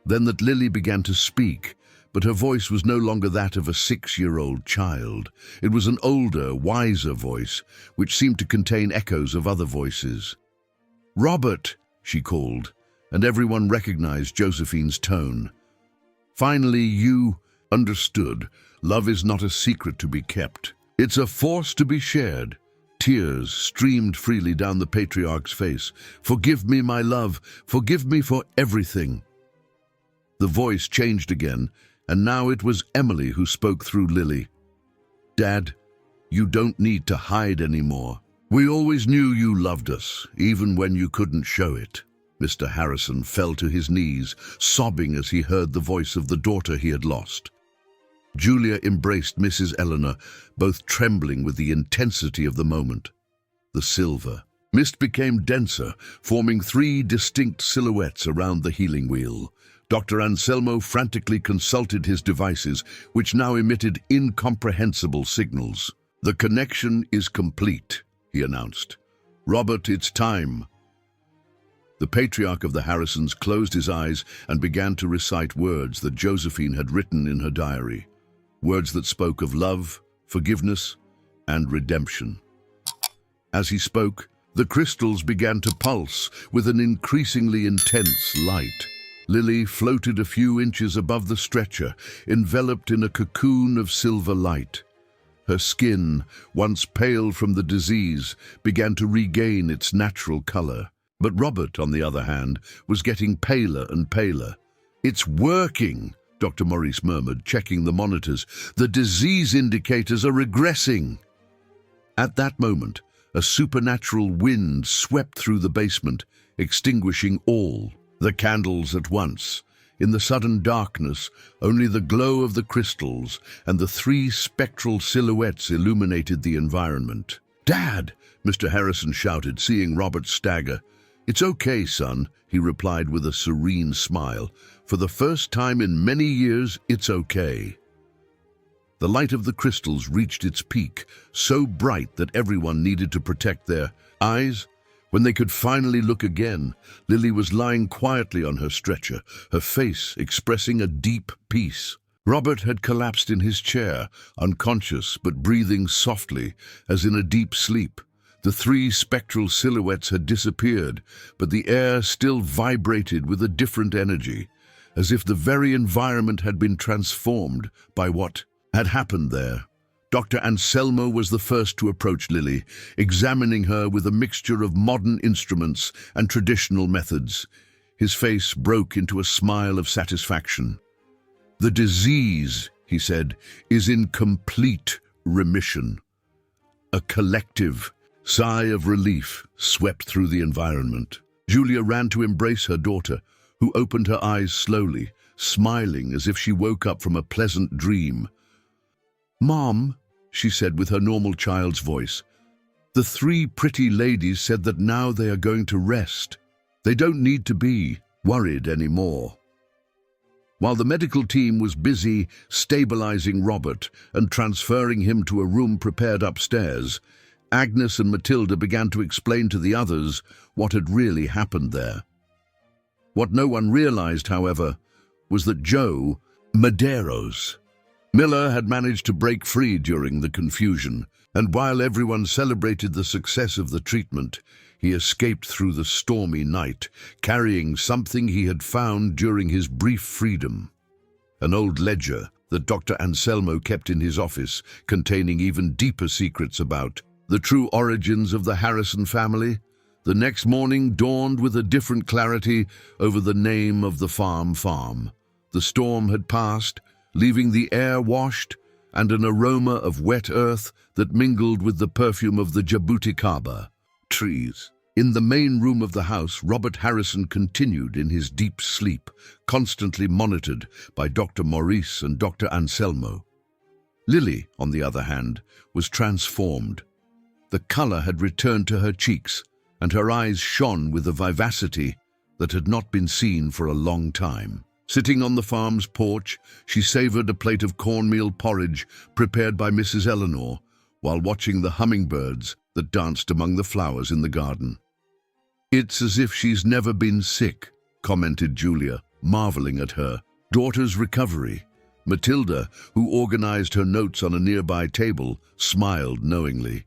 then that Lily began to speak, but her voice was no longer that of a 6-year-old child. It was an older, wiser voice, which seemed to contain echoes of other voices. "Robert," she called, and everyone recognized Josephine's tone. "Finally, you understood. Love is not a secret to be kept. It's a force to be shared." Tears streamed freely down the patriarch's face. "Forgive me, my love. Forgive me for everything." The voice changed again, and now it was Emily who spoke through Lily. "Dad, you don't need to hide anymore. We always knew you loved us, even when you couldn't show it." Mr. Harrison fell to his knees, sobbing as he heard the voice of the daughter he had lost. Julia embraced Mrs. Eleanor, both trembling with the intensity of the moment. The silver mist became denser, forming 3 distinct silhouettes around the healing wheel. Dr. Anselmo frantically consulted his devices, which now emitted incomprehensible signals. "The connection is complete," he announced. "Robert, it's time." The patriarch of the Harrisons closed his eyes and began to recite words that Josephine had written in her diary. Words that spoke of love, forgiveness, and redemption. As he spoke, the crystals began to pulse with an increasingly intense light. Lily floated a few inches above the stretcher, enveloped in a cocoon of silver light. Her skin, once pale from the disease, began to regain its natural color. But Robert, on the other hand, was getting paler and paler. "It's working!" Dr. Maurice murmured, checking the monitors. "The disease indicators are regressing." At that moment, a supernatural wind swept through the basement, extinguishing all the candles at once. In the sudden darkness, only the glow of the crystals and the three spectral silhouettes illuminated the environment. "Dad!" Mr. Harrison shouted, seeing Robert stagger. "It's okay, son," he replied with a serene smile. "For the first time in many years, it's okay." The light of the crystals reached its peak, so bright that everyone needed to protect their eyes. When they could finally look again, Lily was lying quietly on her stretcher, her face expressing a deep peace. Robert had collapsed in his chair, unconscious but breathing softly, as in a deep sleep. The three spectral silhouettes had disappeared, but the air still vibrated with a different energy, as if the very environment had been transformed by what had happened there. Dr. Anselmo was the first to approach Lily, examining her with a mixture of modern instruments and traditional methods. His face broke into a smile of satisfaction. "The disease," he said, "is in complete remission." A collective sigh of relief swept through the environment. Julia ran to embrace her daughter, who opened her eyes slowly, smiling as if she woke up from a pleasant dream. "Mom," she said with her normal child's voice, "the three pretty ladies said that now they are going to rest. They don't need to be worried anymore." While the medical team was busy stabilizing Robert and transferring him to a room prepared upstairs, Agnes and Matilda began to explain to the others what had really happened there. What no one realized, however, was that Joe Medeiros Miller had managed to break free during the confusion, and while everyone celebrated the success of the treatment, he escaped through the stormy night, carrying something he had found during his brief freedom. An old ledger that Dr. Anselmo kept in his office, containing even deeper secrets about the true origins of the Harrison family. The next morning dawned with a different clarity over the name of the farm. The storm had passed, leaving the air washed and an aroma of wet earth that mingled with the perfume of the jabuticaba trees. In the main room of the house, Robert Harrison continued in his deep sleep, constantly monitored by Dr. Maurice and Dr. Anselmo. Lily, on the other hand, was transformed. The color had returned to her cheeks, and her eyes shone with a vivacity that had not been seen for a long time. Sitting on the farm's porch, she savored a plate of cornmeal porridge prepared by Mrs. Eleanor, while watching the hummingbirds that danced among the flowers in the garden. "It's as if she's never been sick," commented Julia, marveling at her daughter's recovery. Matilda, who organized her notes on a nearby table, smiled knowingly.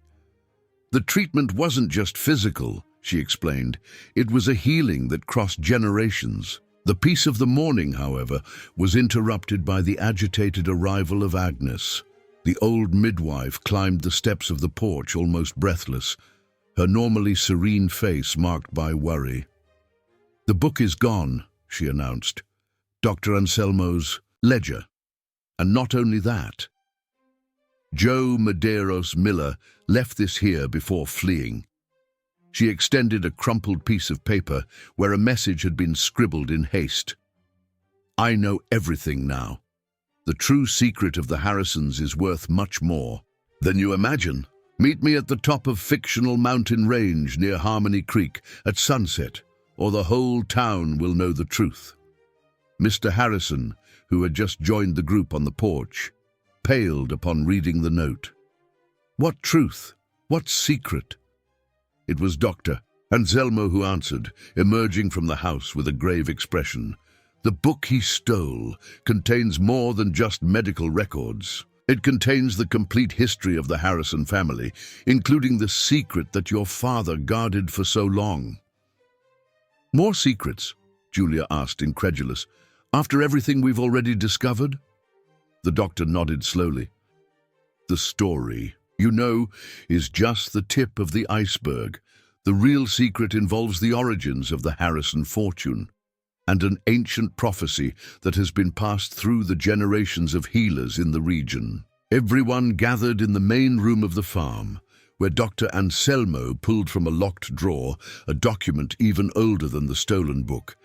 "The treatment wasn't just physical," she explained. "It was a healing that crossed generations." The peace of the morning, however, was interrupted by the agitated arrival of Agnes. The old midwife climbed the steps of the porch almost breathless, her normally serene face marked by worry. "The book is gone," she announced. "Dr. Anselmo's ledger. And not only that. Joe Medeiros Miller left this here before fleeing." She extended a crumpled piece of paper where a message had been scribbled in haste. "I know everything now. The true secret of the Harrisons is worth much more than you imagine. Meet me at the top of fictional mountain range near Harmony Creek at sunset, or the whole town will know the truth." Mr. Harrison, who had just joined the group on the porch, paled upon reading the note. What truth? What secret? It was Dr. Anselmo who answered, emerging from the house with a grave expression. "The book he stole contains more than just medical records. It contains the complete history of the Harrison family, including the secret that your father guarded for so long." "More secrets?" Julia asked, incredulous. "After everything we've already discovered?" The doctor nodded slowly. "The story, you know, is just the tip of the iceberg. The real secret involves the origins of the Harrison fortune. and an ancient prophecy that has been passed through the generations of healers in the region. Everyone gathered in the main room of the farm, where Dr. Anselmo pulled from a locked drawer a document even older than the stolen book,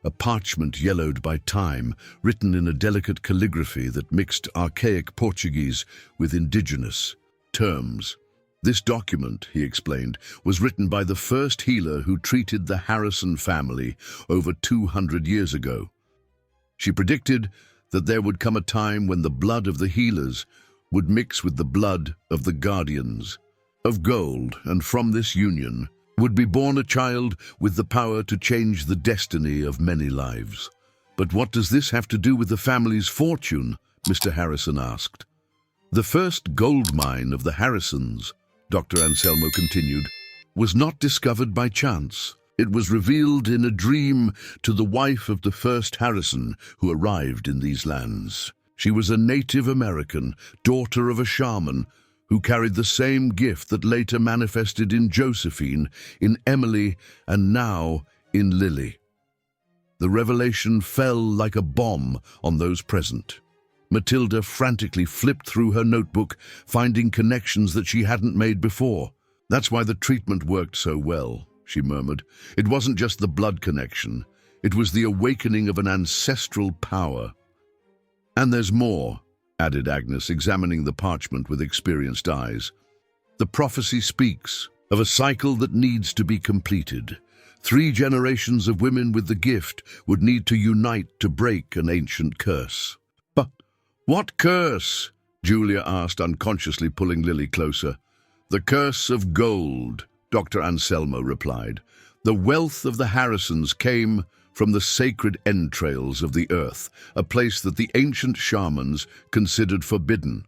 a parchment yellowed by time, written in a delicate calligraphy that mixed archaic Portuguese with indigenous terms. This document, he explained, was written by the first healer who treated the Harrison family over 200 years ago. She predicted that there would come a time when the blood of the healers would mix with the blood of the guardians of gold, and from this union would be born a child with the power to change the destiny of many lives. But what does this have to do with the family's fortune? Mr. Harrison asked. The first gold mine of the Harrisons, Dr. Anselmo continued, was not discovered by chance. It was revealed in a dream to the wife of the first Harrison who arrived in these lands. She was a Native American, daughter of a shaman, who carried the same gift that later manifested in Josephine, in Emily, and now in Lily. The revelation fell like a bomb on those present. Matilda frantically flipped through her notebook, finding connections that she hadn't made before. "That's why the treatment worked so well," she murmured. "It wasn't just the blood connection. It was the awakening of an ancestral power." "And there's more," added Agnes, examining the parchment with experienced eyes. "The prophecy speaks of a cycle that needs to be completed. 3 generations of women with the gift would need to unite to break an ancient curse." "But what curse?" Julia asked, unconsciously pulling Lily closer. "The curse of gold," Dr. Anselmo replied. "The wealth of the Harrisons came from the sacred entrails of the earth, a place that the ancient shamans considered forbidden.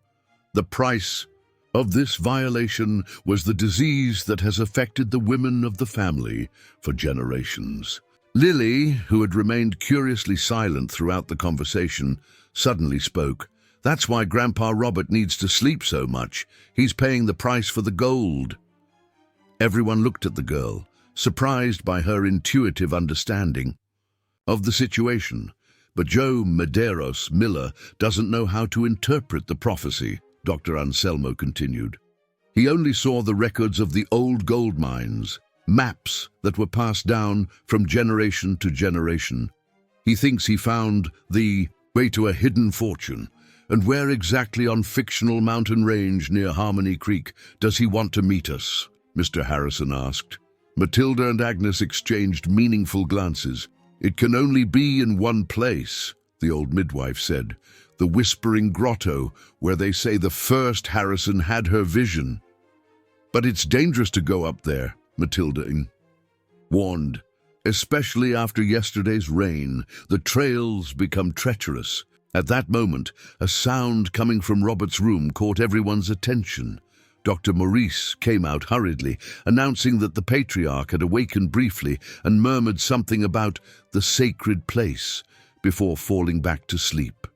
The price of this violation was the disease that has affected the women of the family for generations." Lily, who had remained curiously silent throughout the conversation, suddenly spoke. "That's why Grandpa Robert needs to sleep so much. He's paying the price for the gold." Everyone looked at the girl, surprised by her intuitive understanding of the situation. "But Joe Medeiros Miller doesn't know how to interpret the prophecy," Dr. Anselmo continued. "He only saw the records of the old gold mines, maps that were passed down from generation to generation. He thinks he found the way to a hidden fortune. And where exactly on fictional mountain range near Harmony Creek does he want to meet us?" Mr. Harrison asked. Matilda and Agnes exchanged meaningful glances. "It can only be in one place," the old midwife said. "The Whispering Grotto, where they say the first Harrison had her vision." "But it's dangerous to go up there," Matilda warned. "Especially after yesterday's rain. The trails become treacherous." At that moment, a sound coming from Robert's room caught everyone's attention. Dr. Maurice came out hurriedly, announcing that the patriarch had awakened briefly and murmured something about the sacred place before falling back to sleep.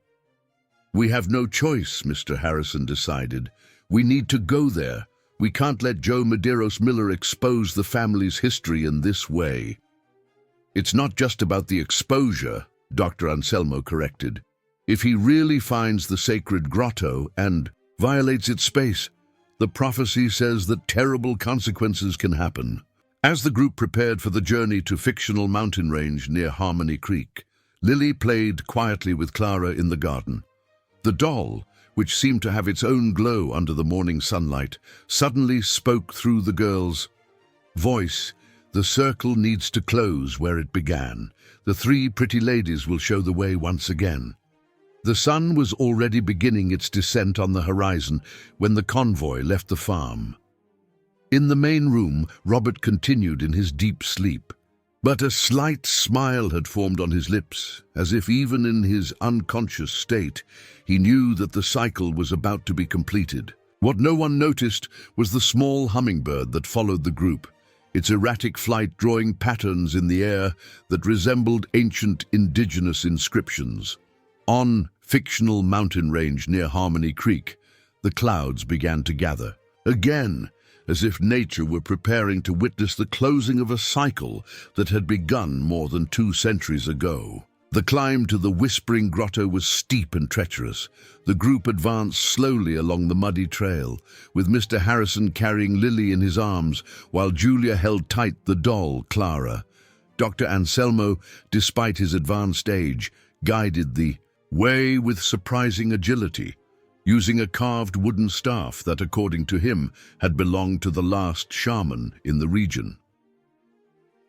"We have no choice," Mr. Harrison decided. "We need to go there. We can't let Joe Medeiros Miller expose the family's history in this way." "It's not just about the exposure," Dr. Anselmo corrected. "If he really finds the sacred grotto and violates its space, the prophecy says that terrible consequences can happen." As the group prepared for the journey to fictional mountain range near Harmony Creek, Lily played quietly with Clara in the garden. The doll, which seemed to have its own glow under the morning sunlight, suddenly spoke through the girl's voice. "The circle needs to close where it began. The 3 pretty ladies will show the way once again." The sun was already beginning its descent on the horizon when the convoy left the farm. In the main room, Robert continued in his deep sleep. But a slight smile had formed on his lips, as if even in his unconscious state, he knew that the cycle was about to be completed. What no one noticed was the small hummingbird that followed the group, its erratic flight drawing patterns in the air that resembled ancient indigenous inscriptions. On fictional mountain range near Harmony Creek, the clouds began to gather. Again, as if nature were preparing to witness the closing of a cycle that had begun more than 2 centuries ago. The climb to the Whispering Grotto was steep and treacherous. The group advanced slowly along the muddy trail, with Mr. Harrison carrying Lily in his arms, while Julia held tight the doll, Clara. Dr. Anselmo, despite his advanced age, guided the way with surprising agility, using a carved wooden staff that, according to him, had belonged to the last shaman in the region.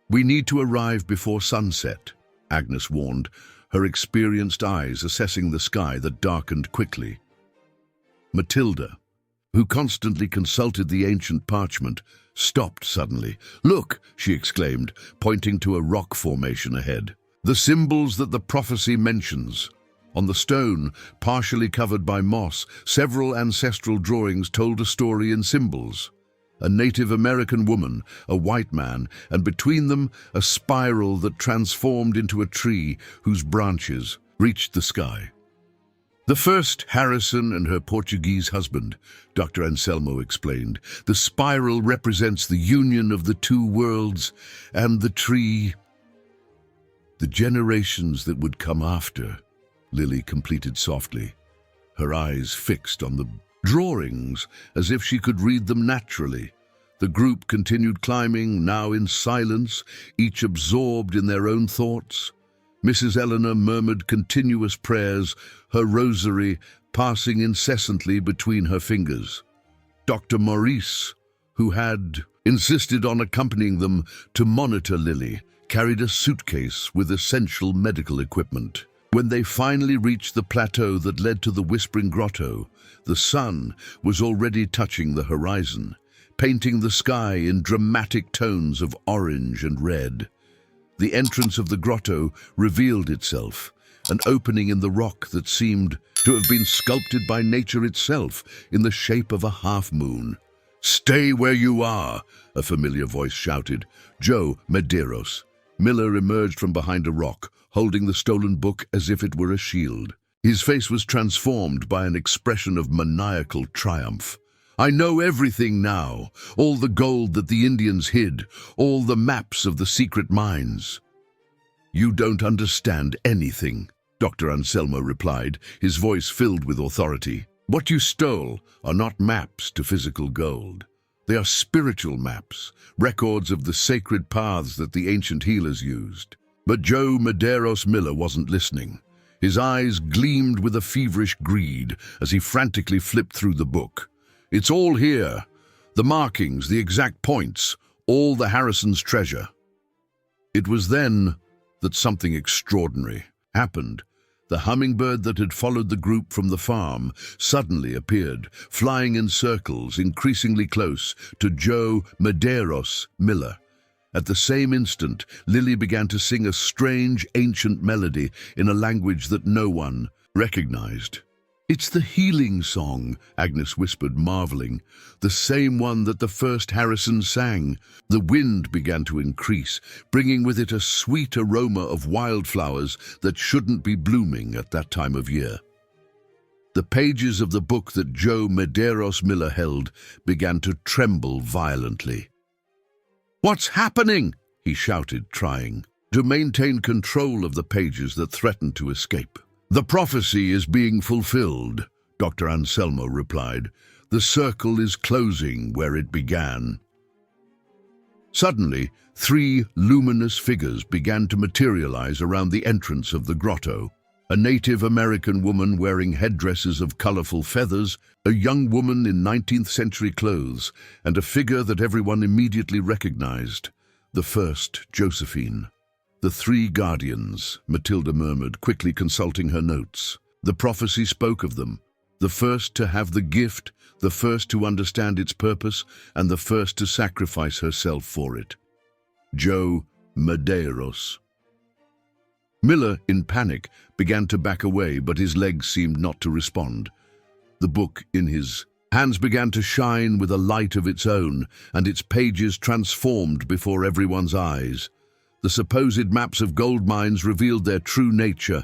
"We need to arrive before sunset," Agnes warned, her experienced eyes assessing the sky that darkened quickly. Matilda, who constantly consulted the ancient parchment, stopped suddenly. "Look!" she exclaimed, pointing to a rock formation ahead. "The symbols that the prophecy mentions." On the stone, partially covered by moss, several ancestral drawings told a story in symbols. A Native American woman, a white man, and between them a spiral that transformed into a tree whose branches reached the sky. "The first Harrison and her Portuguese husband," Dr. Anselmo explained. "The spiral represents the union of the 2 worlds, and the tree, the generations that would come after," Lily completed softly, her eyes fixed on the drawings as if she could read them naturally. The group continued climbing, now in silence, each absorbed in their own thoughts. Mrs. Eleanor murmured continuous prayers, her rosary passing incessantly between her fingers. Dr. Maurice, who had insisted on accompanying them to monitor Lily, carried a suitcase with essential medical equipment. When they finally reached the plateau that led to the Whispering Grotto, the sun was already touching the horizon, painting the sky in dramatic tones of orange and red. The entrance of the grotto revealed itself, an opening in the rock that seemed to have been sculpted by nature itself in the shape of a half-moon. "Stay where you are," a familiar voice shouted. "Joe Medeiros." Miller emerged from behind a rock, holding the stolen book as if it were a shield. His face was transformed by an expression of maniacal triumph. "I know everything now, all the gold that the Indians hid, all the maps of the secret mines." "You don't understand anything," Dr. Anselmo replied, his voice filled with authority. "What you stole are not maps to physical gold. They are spiritual maps, records of the sacred paths that the ancient healers used." But Joe Medeiros Miller wasn't listening. His eyes gleamed with a feverish greed as he frantically flipped through the book. "It's all here. The markings, the exact points, all the Harrison's treasure." It was then that something extraordinary happened. The hummingbird that had followed the group from the farm suddenly appeared, flying in circles, increasingly close to Joe Medeiros Miller. At the same instant, Lily began to sing a strange, ancient melody in a language that no one recognized. "It's the healing song," Agnes whispered, marveling. "The same one that the first Harrison sang." The wind began to increase, bringing with it a sweet aroma of wildflowers that shouldn't be blooming at that time of year. The pages of the book that Joe Medeiros Miller held began to tremble violently. "What's happening?" he shouted, trying to maintain control of the pages that threatened to escape. "The prophecy is being fulfilled," Dr. Anselmo replied. "The circle is closing where it began." Suddenly, 3 luminous figures began to materialize around the entrance of the grotto. A Native American woman wearing headdresses of colorful feathers, a young woman in 19th century clothes, and a figure that everyone immediately recognized, the first Josephine. "The 3 guardians," Matilda murmured, quickly consulting her notes. The prophecy spoke of them, the first to have the gift, the first to understand its purpose, and the first to sacrifice herself for it. Joe Medeiros. Miller, in panic, began to back away, but his legs seemed not to respond. The book in his hands began to shine with a light of its own, and its pages transformed before everyone's eyes. The supposed maps of gold mines revealed their true nature: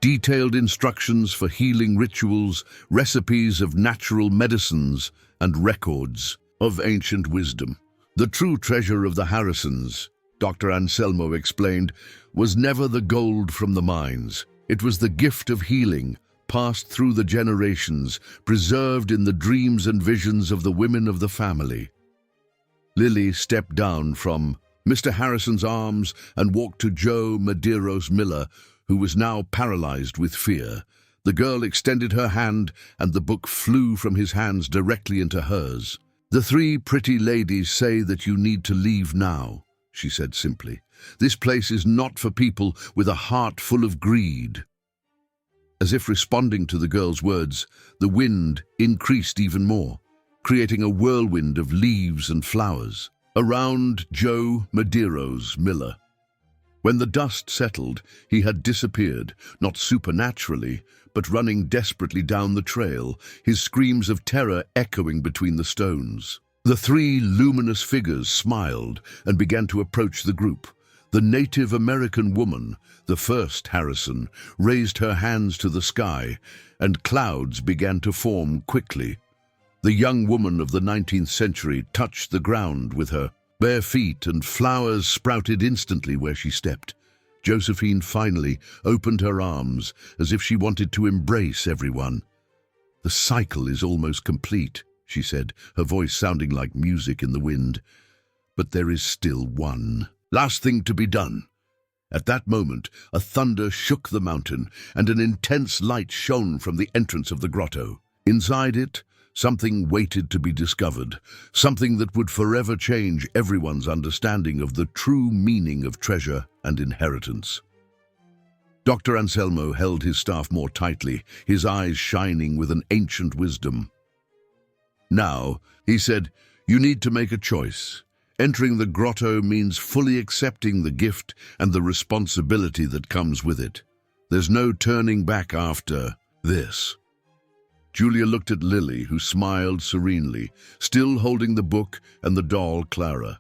detailed instructions for healing rituals, recipes of natural medicines, and records of ancient wisdom. The true treasure of the Harrisons, Dr. Anselmo explained, was never the gold from the mines. It was the gift of healing, passed through the generations, preserved in the dreams and visions of the women of the family. Lily stepped down from Mr. Harrison's arms and walked to Joe Medeiros Miller, who was now paralyzed with fear. The girl extended her hand, and the book flew from his hands directly into hers. "The three pretty ladies say that you need to leave now," she said simply. "This place is not for people with a heart full of greed." As if responding to the girl's words, the wind increased even more, creating a whirlwind of leaves and flowers around Joe Medeiros Miller. When the dust settled, he had disappeared, not supernaturally, but running desperately down the trail, his screams of terror echoing between the stones. The three luminous figures smiled and began to approach the group. The Native American woman, the first Harrison, raised her hands to the sky, and clouds began to form quickly. The young woman of the 19th century touched the ground with her bare feet, and flowers sprouted instantly where she stepped. Josephine finally opened her arms as if she wanted to embrace everyone. "The cycle is almost complete," she said, her voice sounding like music in the wind. "But there is still one last thing to be done." At that moment, a thunder shook the mountain, and an intense light shone from the entrance of the grotto. Inside it, something waited to be discovered, something that would forever change everyone's understanding of the true meaning of treasure and inheritance. Dr. Anselmo held his staff more tightly, his eyes shining with an ancient wisdom. "Now," he said, "you need to make a choice. Entering the grotto means fully accepting the gift and the responsibility that comes with it. There's no turning back after this." Julia looked at Lily, who smiled serenely, still holding the book and the doll Clara.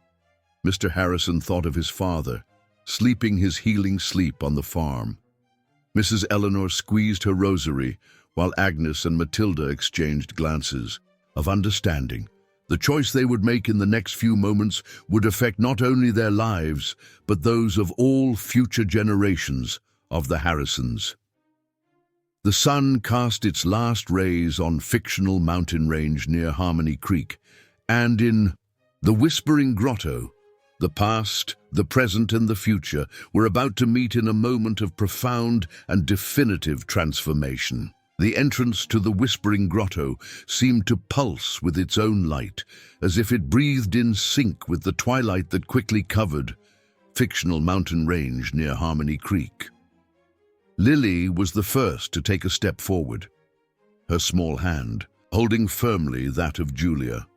Mr. Harrison thought of his father, sleeping his healing sleep on the farm. Mrs. Eleanor squeezed her rosary, while Agnes and Matilda exchanged glances of understanding. The choice they would make in the next few moments would affect not only their lives, but those of all future generations of the Harrisons. The sun cast its last rays on fictional mountain range near Harmony Creek, and in the Whispering Grotto, the past, the present, and the future were about to meet in a moment of profound and definitive transformation. The entrance to the Whispering Grotto seemed to pulse with its own light, as if it breathed in sync with the twilight that quickly covered fictional mountain range near Harmony Creek. Lily was the first to take a step forward, her small hand holding firmly that of Julia.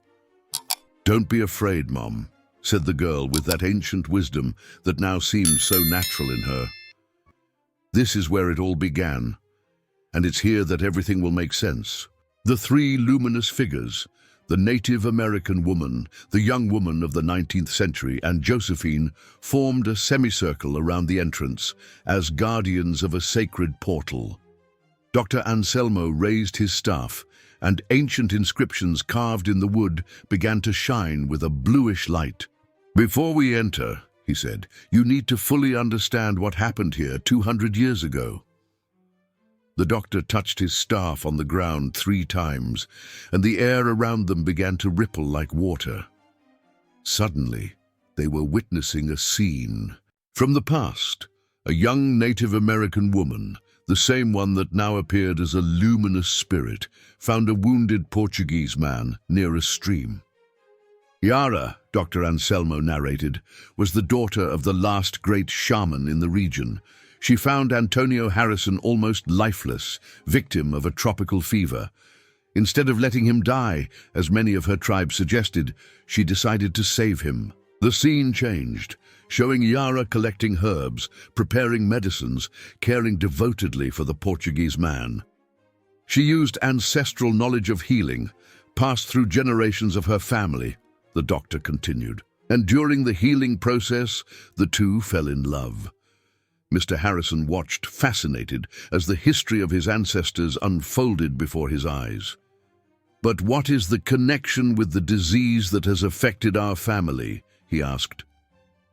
"Don't be afraid, Mom," said the girl with that ancient wisdom that now seemed so natural in her. "This is where it all began, and it's here that everything will make sense." The three luminous figures, the Native American woman, the young woman of the 19th century, and Josephine, formed a semicircle around the entrance as guardians of a sacred portal. Dr. Anselmo raised his staff, and ancient inscriptions carved in the wood began to shine with a bluish light. "Before we enter," he said, "you need to fully understand what happened here 200 years ago." The doctor touched his staff on the ground 3 times, and the air around them began to ripple like water. Suddenly, they were witnessing a scene from the past. A young Native American woman, the same one that now appeared as a luminous spirit, found a wounded Portuguese man near a stream. Yara, Dr. Anselmo narrated, was the daughter of the last great shaman in the region. She found Antonio Harrison almost lifeless, victim of a tropical fever. Instead of letting him die, as many of her tribe suggested, she decided to save him. The scene changed, showing Yara collecting herbs, preparing medicines, caring devotedly for the Portuguese man. She used ancestral knowledge of healing, passed through generations of her family, the doctor continued. And during the healing process, the two fell in love. Mr. Harrison watched, fascinated, as the history of his ancestors unfolded before his eyes. "But what is the connection with the disease that has affected our family?" he asked.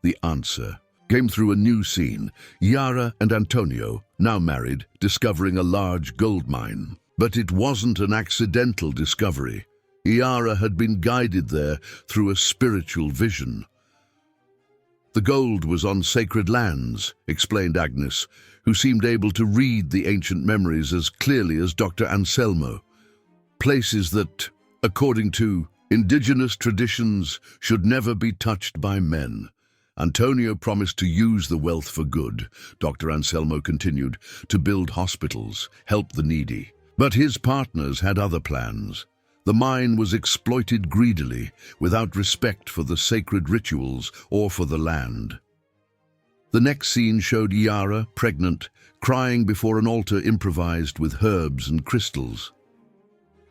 The answer came through a new scene. Yara and Antonio, now married, discovering a large gold mine. But it wasn't an accidental discovery. Yara had been guided there through a spiritual vision. "The gold was on sacred lands," explained Agnes, who seemed able to read the ancient memories as clearly as Dr. Anselmo. "Places that, according to indigenous traditions, should never be touched by men." Antonio promised to use the wealth for good, Dr. Anselmo continued, to build hospitals, help the needy. But his partners had other plans. The mine was exploited greedily, without respect for the sacred rituals or for the land. The next scene showed Yara, pregnant, crying before an altar improvised with herbs and crystals.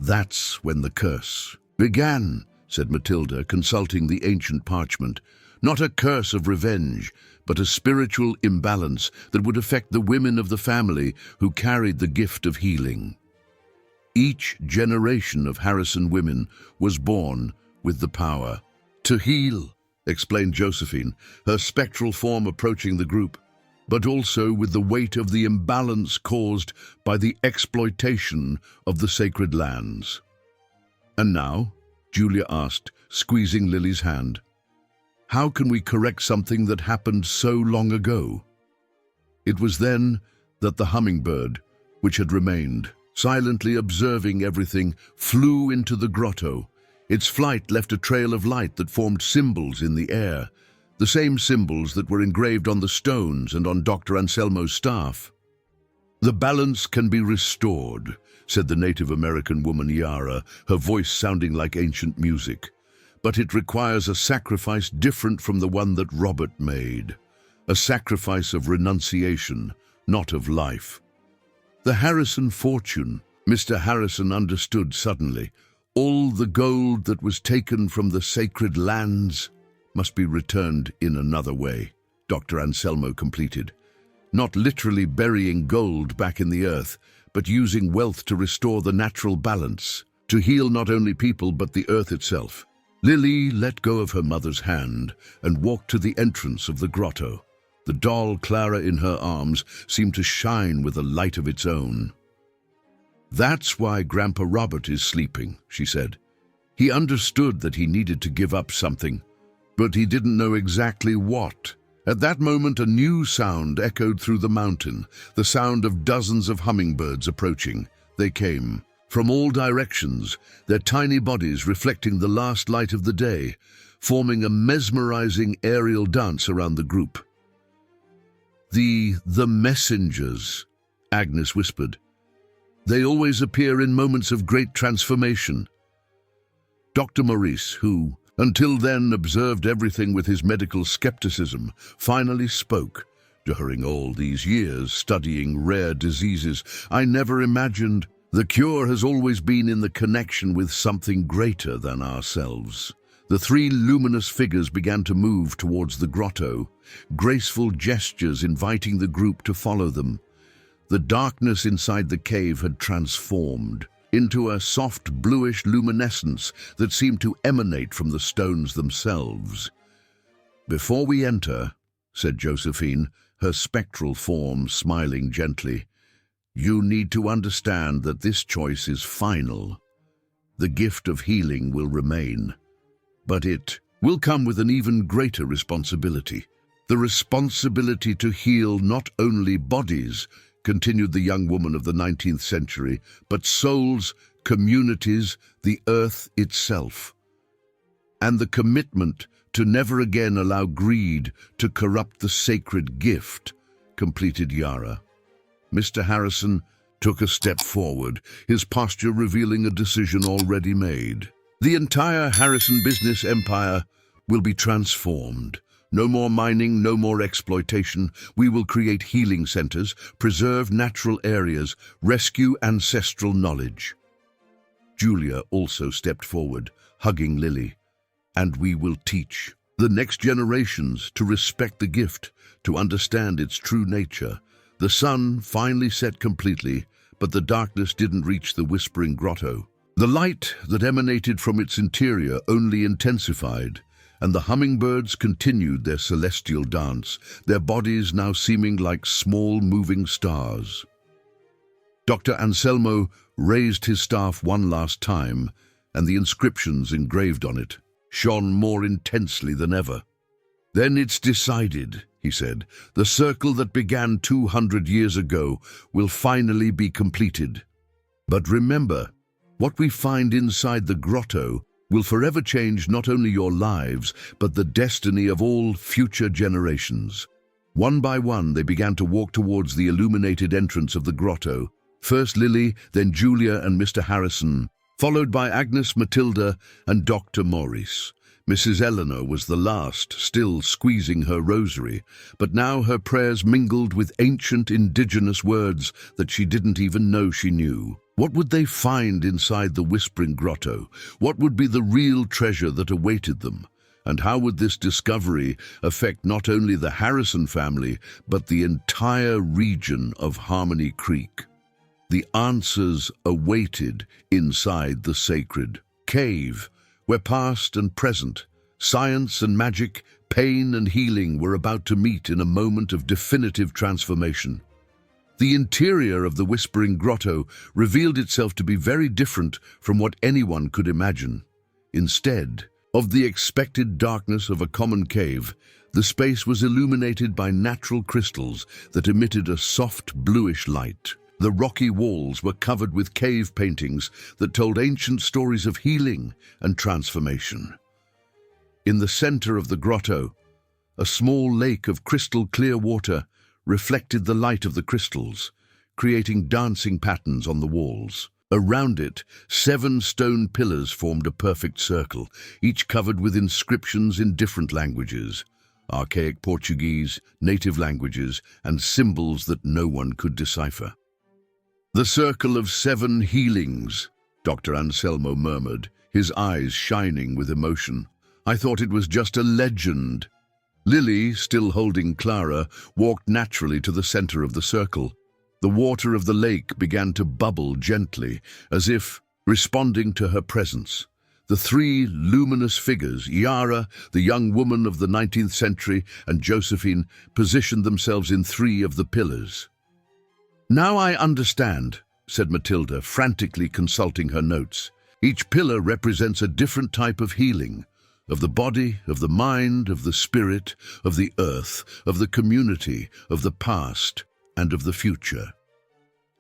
"That's when the curse began," said Matilda, consulting the ancient parchment. "Not a curse of revenge, but a spiritual imbalance that would affect the women of the family who carried the gift of healing." Each generation of Harrison women was born with the power to heal, explained Josephine, her spectral form approaching the group, but also with the weight of the imbalance caused by the exploitation of the sacred lands. "And now?" Julia asked, squeezing Lily's hand. "How can we correct something that happened so long ago?" It was then that the hummingbird, which had remained, silently observing everything, flew into the grotto. Its flight left a trail of light that formed symbols in the air, the same symbols that were engraved on the stones and on Dr. Anselmo's staff. "The balance can be restored," said the Native American woman Yara, her voice sounding like ancient music. "But it requires a sacrifice different from the one that Robert made. A sacrifice of renunciation, not of life." The Harrison fortune, Mr. Harrison understood suddenly. All the gold that was taken from the sacred lands must be returned in another way, Dr. Anselmo completed. Not literally burying gold back in the earth, but using wealth to restore the natural balance, to heal not only people but the earth itself. Lily let go of her mother's hand and walked to the entrance of the grotto. The doll Clara in her arms seemed to shine with a light of its own. "That's why Grandpa Robert is sleeping," she said. "He understood that he needed to give up something, but he didn't know exactly what." At that moment, a new sound echoed through the mountain, the sound of dozens of hummingbirds approaching. They came from all directions, their tiny bodies reflecting the last light of the day, forming a mesmerizing aerial dance around the group. The messengers," Agnes whispered. "They always appear in moments of great transformation." Dr. Maurice, who, until then, observed everything with his medical skepticism, finally spoke. "During all these years studying rare diseases, I never imagined the cure has always been in the connection with something greater than ourselves." The three luminous figures began to move towards the grotto, graceful gestures inviting the group to follow them. The darkness inside the cave had transformed into a soft bluish luminescence that seemed to emanate from the stones themselves. "Before we enter," said Josephine, her spectral form smiling gently, "you need to understand that this choice is final. The gift of healing will remain, but it will come with an even greater responsibility. The responsibility to heal not only bodies," continued the young woman of the 19th century, "but souls, communities, the earth itself. And the commitment to never again allow greed to corrupt the sacred gift," completed Yara. Mr. Harrison took a step forward, his posture revealing a decision already made. "The entire Harrison business empire will be transformed. No more mining, no more exploitation. We will create healing centers, preserve natural areas, rescue ancestral knowledge." Julia also stepped forward, hugging Lily. "And we will teach the next generations to respect the gift, to understand its true nature." The sun finally set completely, but the darkness didn't reach the whispering grotto. The light that emanated from its interior only intensified, and the hummingbirds continued their celestial dance, their bodies now seeming like small moving stars. Dr. Anselmo raised his staff one last time, and the inscriptions engraved on it shone more intensely than ever. "Then it's decided," he said. "The circle that began 200 years ago will finally be completed. But remember, what we find inside the grotto will forever change not only your lives, but the destiny of all future generations." One by one, they began to walk towards the illuminated entrance of the grotto. First Lily, then Julia and Mr. Harrison, followed by Agnes, Matilda, and Dr. Maurice. Mrs. Eleanor was the last, still squeezing her rosary, but now her prayers mingled with ancient indigenous words that she didn't even know she knew. What would they find inside the Whispering Grotto? What would be the real treasure that awaited them? And how would this discovery affect not only the Harrison family, but the entire region of Harmony Creek? The answers awaited inside the sacred cave, where past and present, science and magic, pain and healing were about to meet in a moment of definitive transformation. The interior of the Whispering Grotto revealed itself to be very different from what anyone could imagine. Instead of the expected darkness of a common cave, the space was illuminated by natural crystals that emitted a soft bluish light. The rocky walls were covered with cave paintings that told ancient stories of healing and transformation. In the center of the grotto, a small lake of crystal clear water reflected the light of the crystals, creating dancing patterns on the walls. Around it, 7 stone pillars formed a perfect circle, each covered with inscriptions in different languages, archaic Portuguese, native languages, and symbols that no one could decipher. "The circle of 7 healings," Dr. Anselmo murmured, his eyes shining with emotion. "I thought it was just a legend." Lily, still holding Clara, walked naturally to the center of the circle. The water of the lake began to bubble gently, as if responding to her presence. The 3 luminous figures, Yara, the young woman of the 19th century, and Josephine, positioned themselves in 3 of the pillars. "Now I understand," said Matilda, frantically consulting her notes. "Each pillar represents a different type of healing, of the body, of the mind, of the spirit, of the earth, of the community, of the past, and of the future.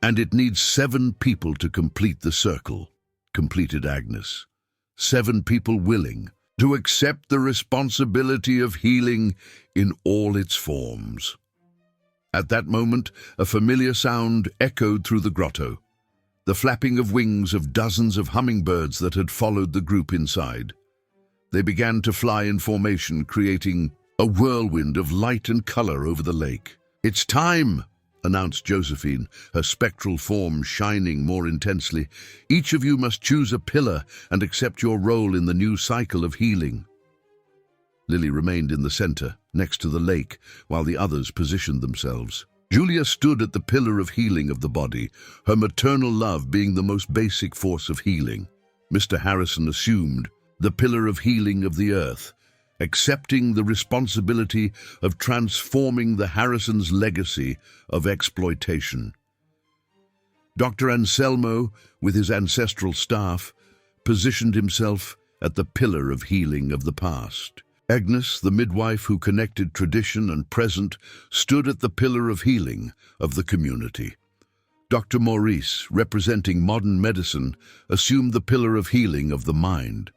And it needs 7 people to complete the circle," completed Agnes. 7 people willing to accept the responsibility of healing in all its forms. At that moment, a familiar sound echoed through the grotto, the flapping of wings of dozens of hummingbirds that had followed the group inside. They began to fly in formation, creating a whirlwind of light and color over the lake. "It's time," announced Josephine, her spectral form shining more intensely. "Each of you must choose a pillar and accept your role in the new cycle of healing." Lily remained in the center, next to the lake, while the others positioned themselves. Julia stood at the pillar of healing of the body, her maternal love being the most basic force of healing. Mr. Harrison assumed the pillar of healing of the earth, accepting the responsibility of transforming the Harrisons' legacy of exploitation. Dr. Anselmo, with his ancestral staff, positioned himself at the pillar of healing of the past. Agnes, the midwife who connected tradition and present, stood at the pillar of healing of the community. Dr. Maurice, representing modern medicine, assumed the pillar of healing of the mind.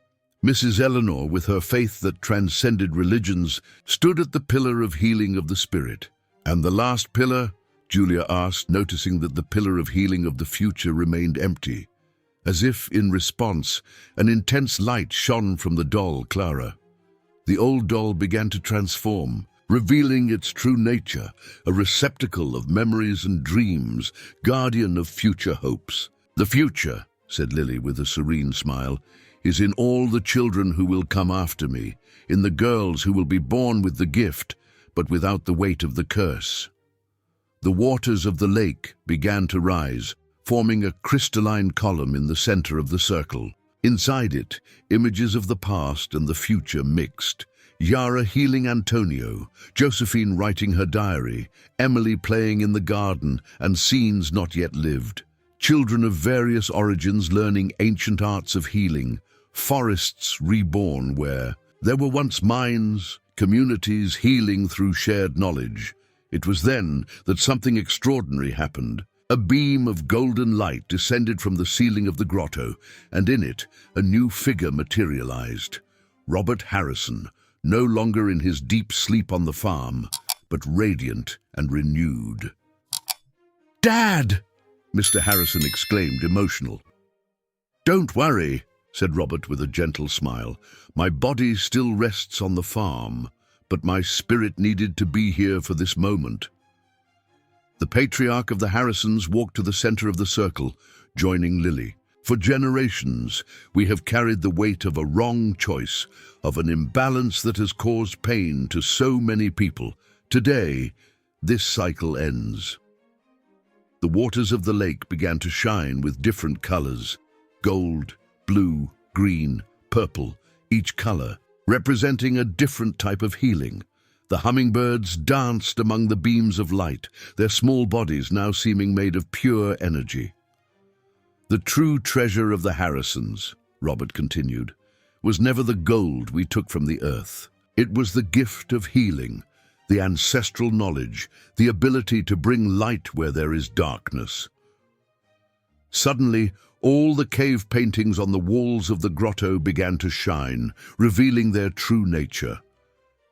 Mrs. Eleanor, with her faith that transcended religions, stood at the pillar of healing of the spirit. "And the last pillar?" Julia asked, noticing that the pillar of healing of the future remained empty. As if in response, an intense light shone from the doll, Clara. The old doll began to transform, revealing its true nature, a receptacle of memories and dreams, guardian of future hopes. "The future," said Lily with a serene smile, "is in all the children who will come after me, in the girls who will be born with the gift, but without the weight of the curse." The waters of the lake began to rise, forming a crystalline column in the center of the circle. Inside it, images of the past and the future mixed. Yara healing Antonio, Josephine writing her diary, Emily playing in the garden, and scenes not yet lived. Children of various origins learning ancient arts of healing, forests reborn where there were once mines, communities healing through shared knowledge. It was then that something extraordinary happened. A beam of golden light descended from the ceiling of the grotto, and in it, a new figure materialized. Robert Harrison, no longer in his deep sleep on the farm, but radiant and renewed. "Dad!" Mr. Harrison exclaimed, emotional. "Don't worry," said Robert with a gentle smile. "My body still rests on the farm, but my spirit needed to be here for this moment." The patriarch of the Harrisons walked to the center of the circle, joining Lily. "For generations, we have carried the weight of a wrong choice, of an imbalance that has caused pain to so many people. Today, this cycle ends." The waters of the lake began to shine with different colors: gold, blue, green, purple, each color representing a different type of healing. The hummingbirds danced among the beams of light, their small bodies now seeming made of pure energy. "The true treasure of the Harrisons," Robert continued, "was never the gold we took from the earth. It was the gift of healing, the ancestral knowledge, the ability to bring light where there is darkness." Suddenly, all the cave paintings on the walls of the grotto began to shine, revealing their true nature.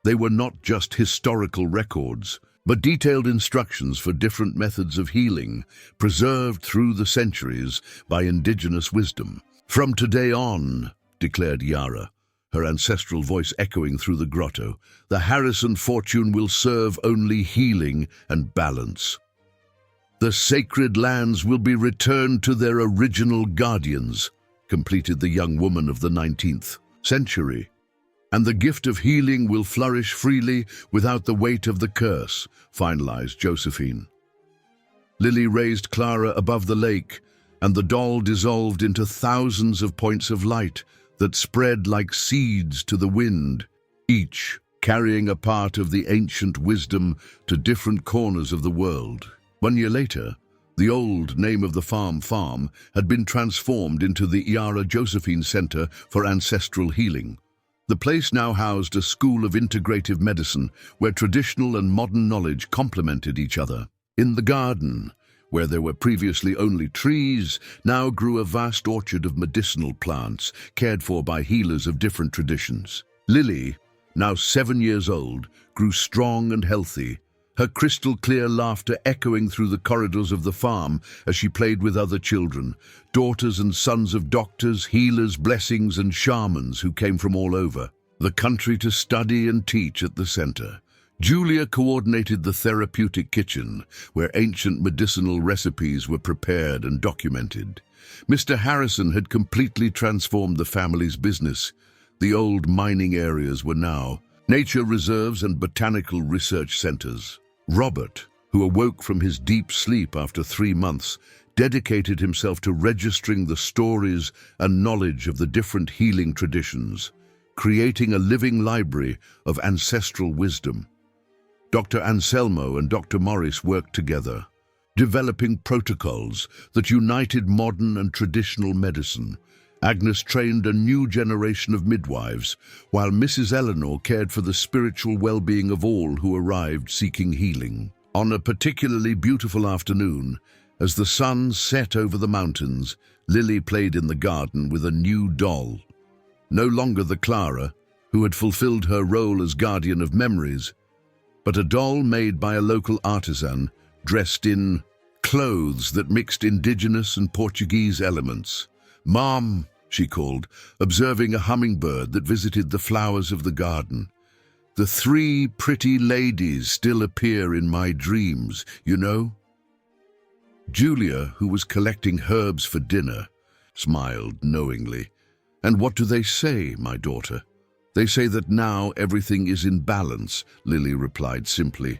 They were not just historical records, but detailed instructions for different methods of healing, preserved through the centuries by indigenous wisdom. "From today on," declared Yara, her ancestral voice echoing through the grotto, "the Harrison fortune will serve only healing and balance. The sacred lands will be returned to their original guardians," completed the young woman of the 19th century. "And the gift of healing will flourish freely without the weight of the curse," finalized Josephine. Lily raised Clara above the lake, and the doll dissolved into thousands of points of light that spread like seeds to the wind, each carrying a part of the ancient wisdom to different corners of the world. 1 year later, the old name of the farm had been transformed into the Yara Josephine Center for Ancestral Healing. The place now housed a school of integrative medicine where traditional and modern knowledge complemented each other. In the garden, where there were previously only trees, now grew a vast orchard of medicinal plants cared for by healers of different traditions. Lily, now 7 years old, grew strong and healthy, her crystal-clear laughter echoing through the corridors of the farm as she played with other children, daughters and sons of doctors, healers, blessings, and shamans who came from all over the country to study and teach at the center. Julia coordinated the therapeutic kitchen, where ancient medicinal recipes were prepared and documented. Mr. Harrison had completely transformed the family's business. The old mining areas were now nature reserves and botanical research centers. Robert, who awoke from his deep sleep after 3 months, dedicated himself to registering the stories and knowledge of the different healing traditions, creating a living library of ancestral wisdom. Dr. Anselmo and Dr. Morris worked together, developing protocols that united modern and traditional medicine. Agnes trained a new generation of midwives, while Mrs. Eleanor cared for the spiritual well-being of all who arrived seeking healing. On a particularly beautiful afternoon, as the sun set over the mountains, Lily played in the garden with a new doll. No longer the Clara, who had fulfilled her role as guardian of memories, but a doll made by a local artisan, dressed in clothes that mixed indigenous and Portuguese elements. "Mom," she called, observing a hummingbird that visited the flowers of the garden. "The 3 pretty ladies still appear in my dreams, you know?" Julia, who was collecting herbs for dinner, smiled knowingly. "And what do they say, my daughter?" "They say that now everything is in balance," Lily replied simply,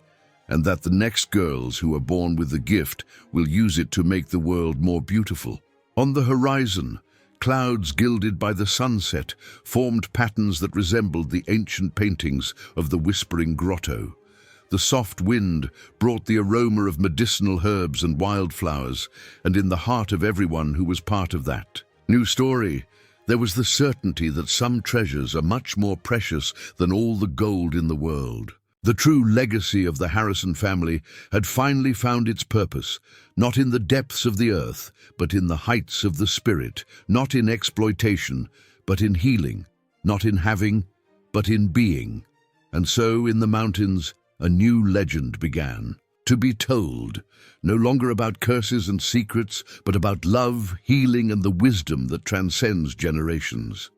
and that the next girls who are born with the gift will use it to make the world more beautiful. On the horizon, clouds gilded by the sunset formed patterns that resembled the ancient paintings of the Whispering Grotto. The soft wind brought the aroma of medicinal herbs and wildflowers, and in the heart of everyone who was part of that new story, there was the certainty that some treasures are much more precious than all the gold in the world. The true legacy of the Harrison family had finally found its purpose, not in the depths of the earth, but in the heights of the spirit, not in exploitation, but in healing, not in having, but in being. And so, in the mountains, a new legend began to be told, no longer about curses and secrets, but about love, healing, and the wisdom that transcends generations.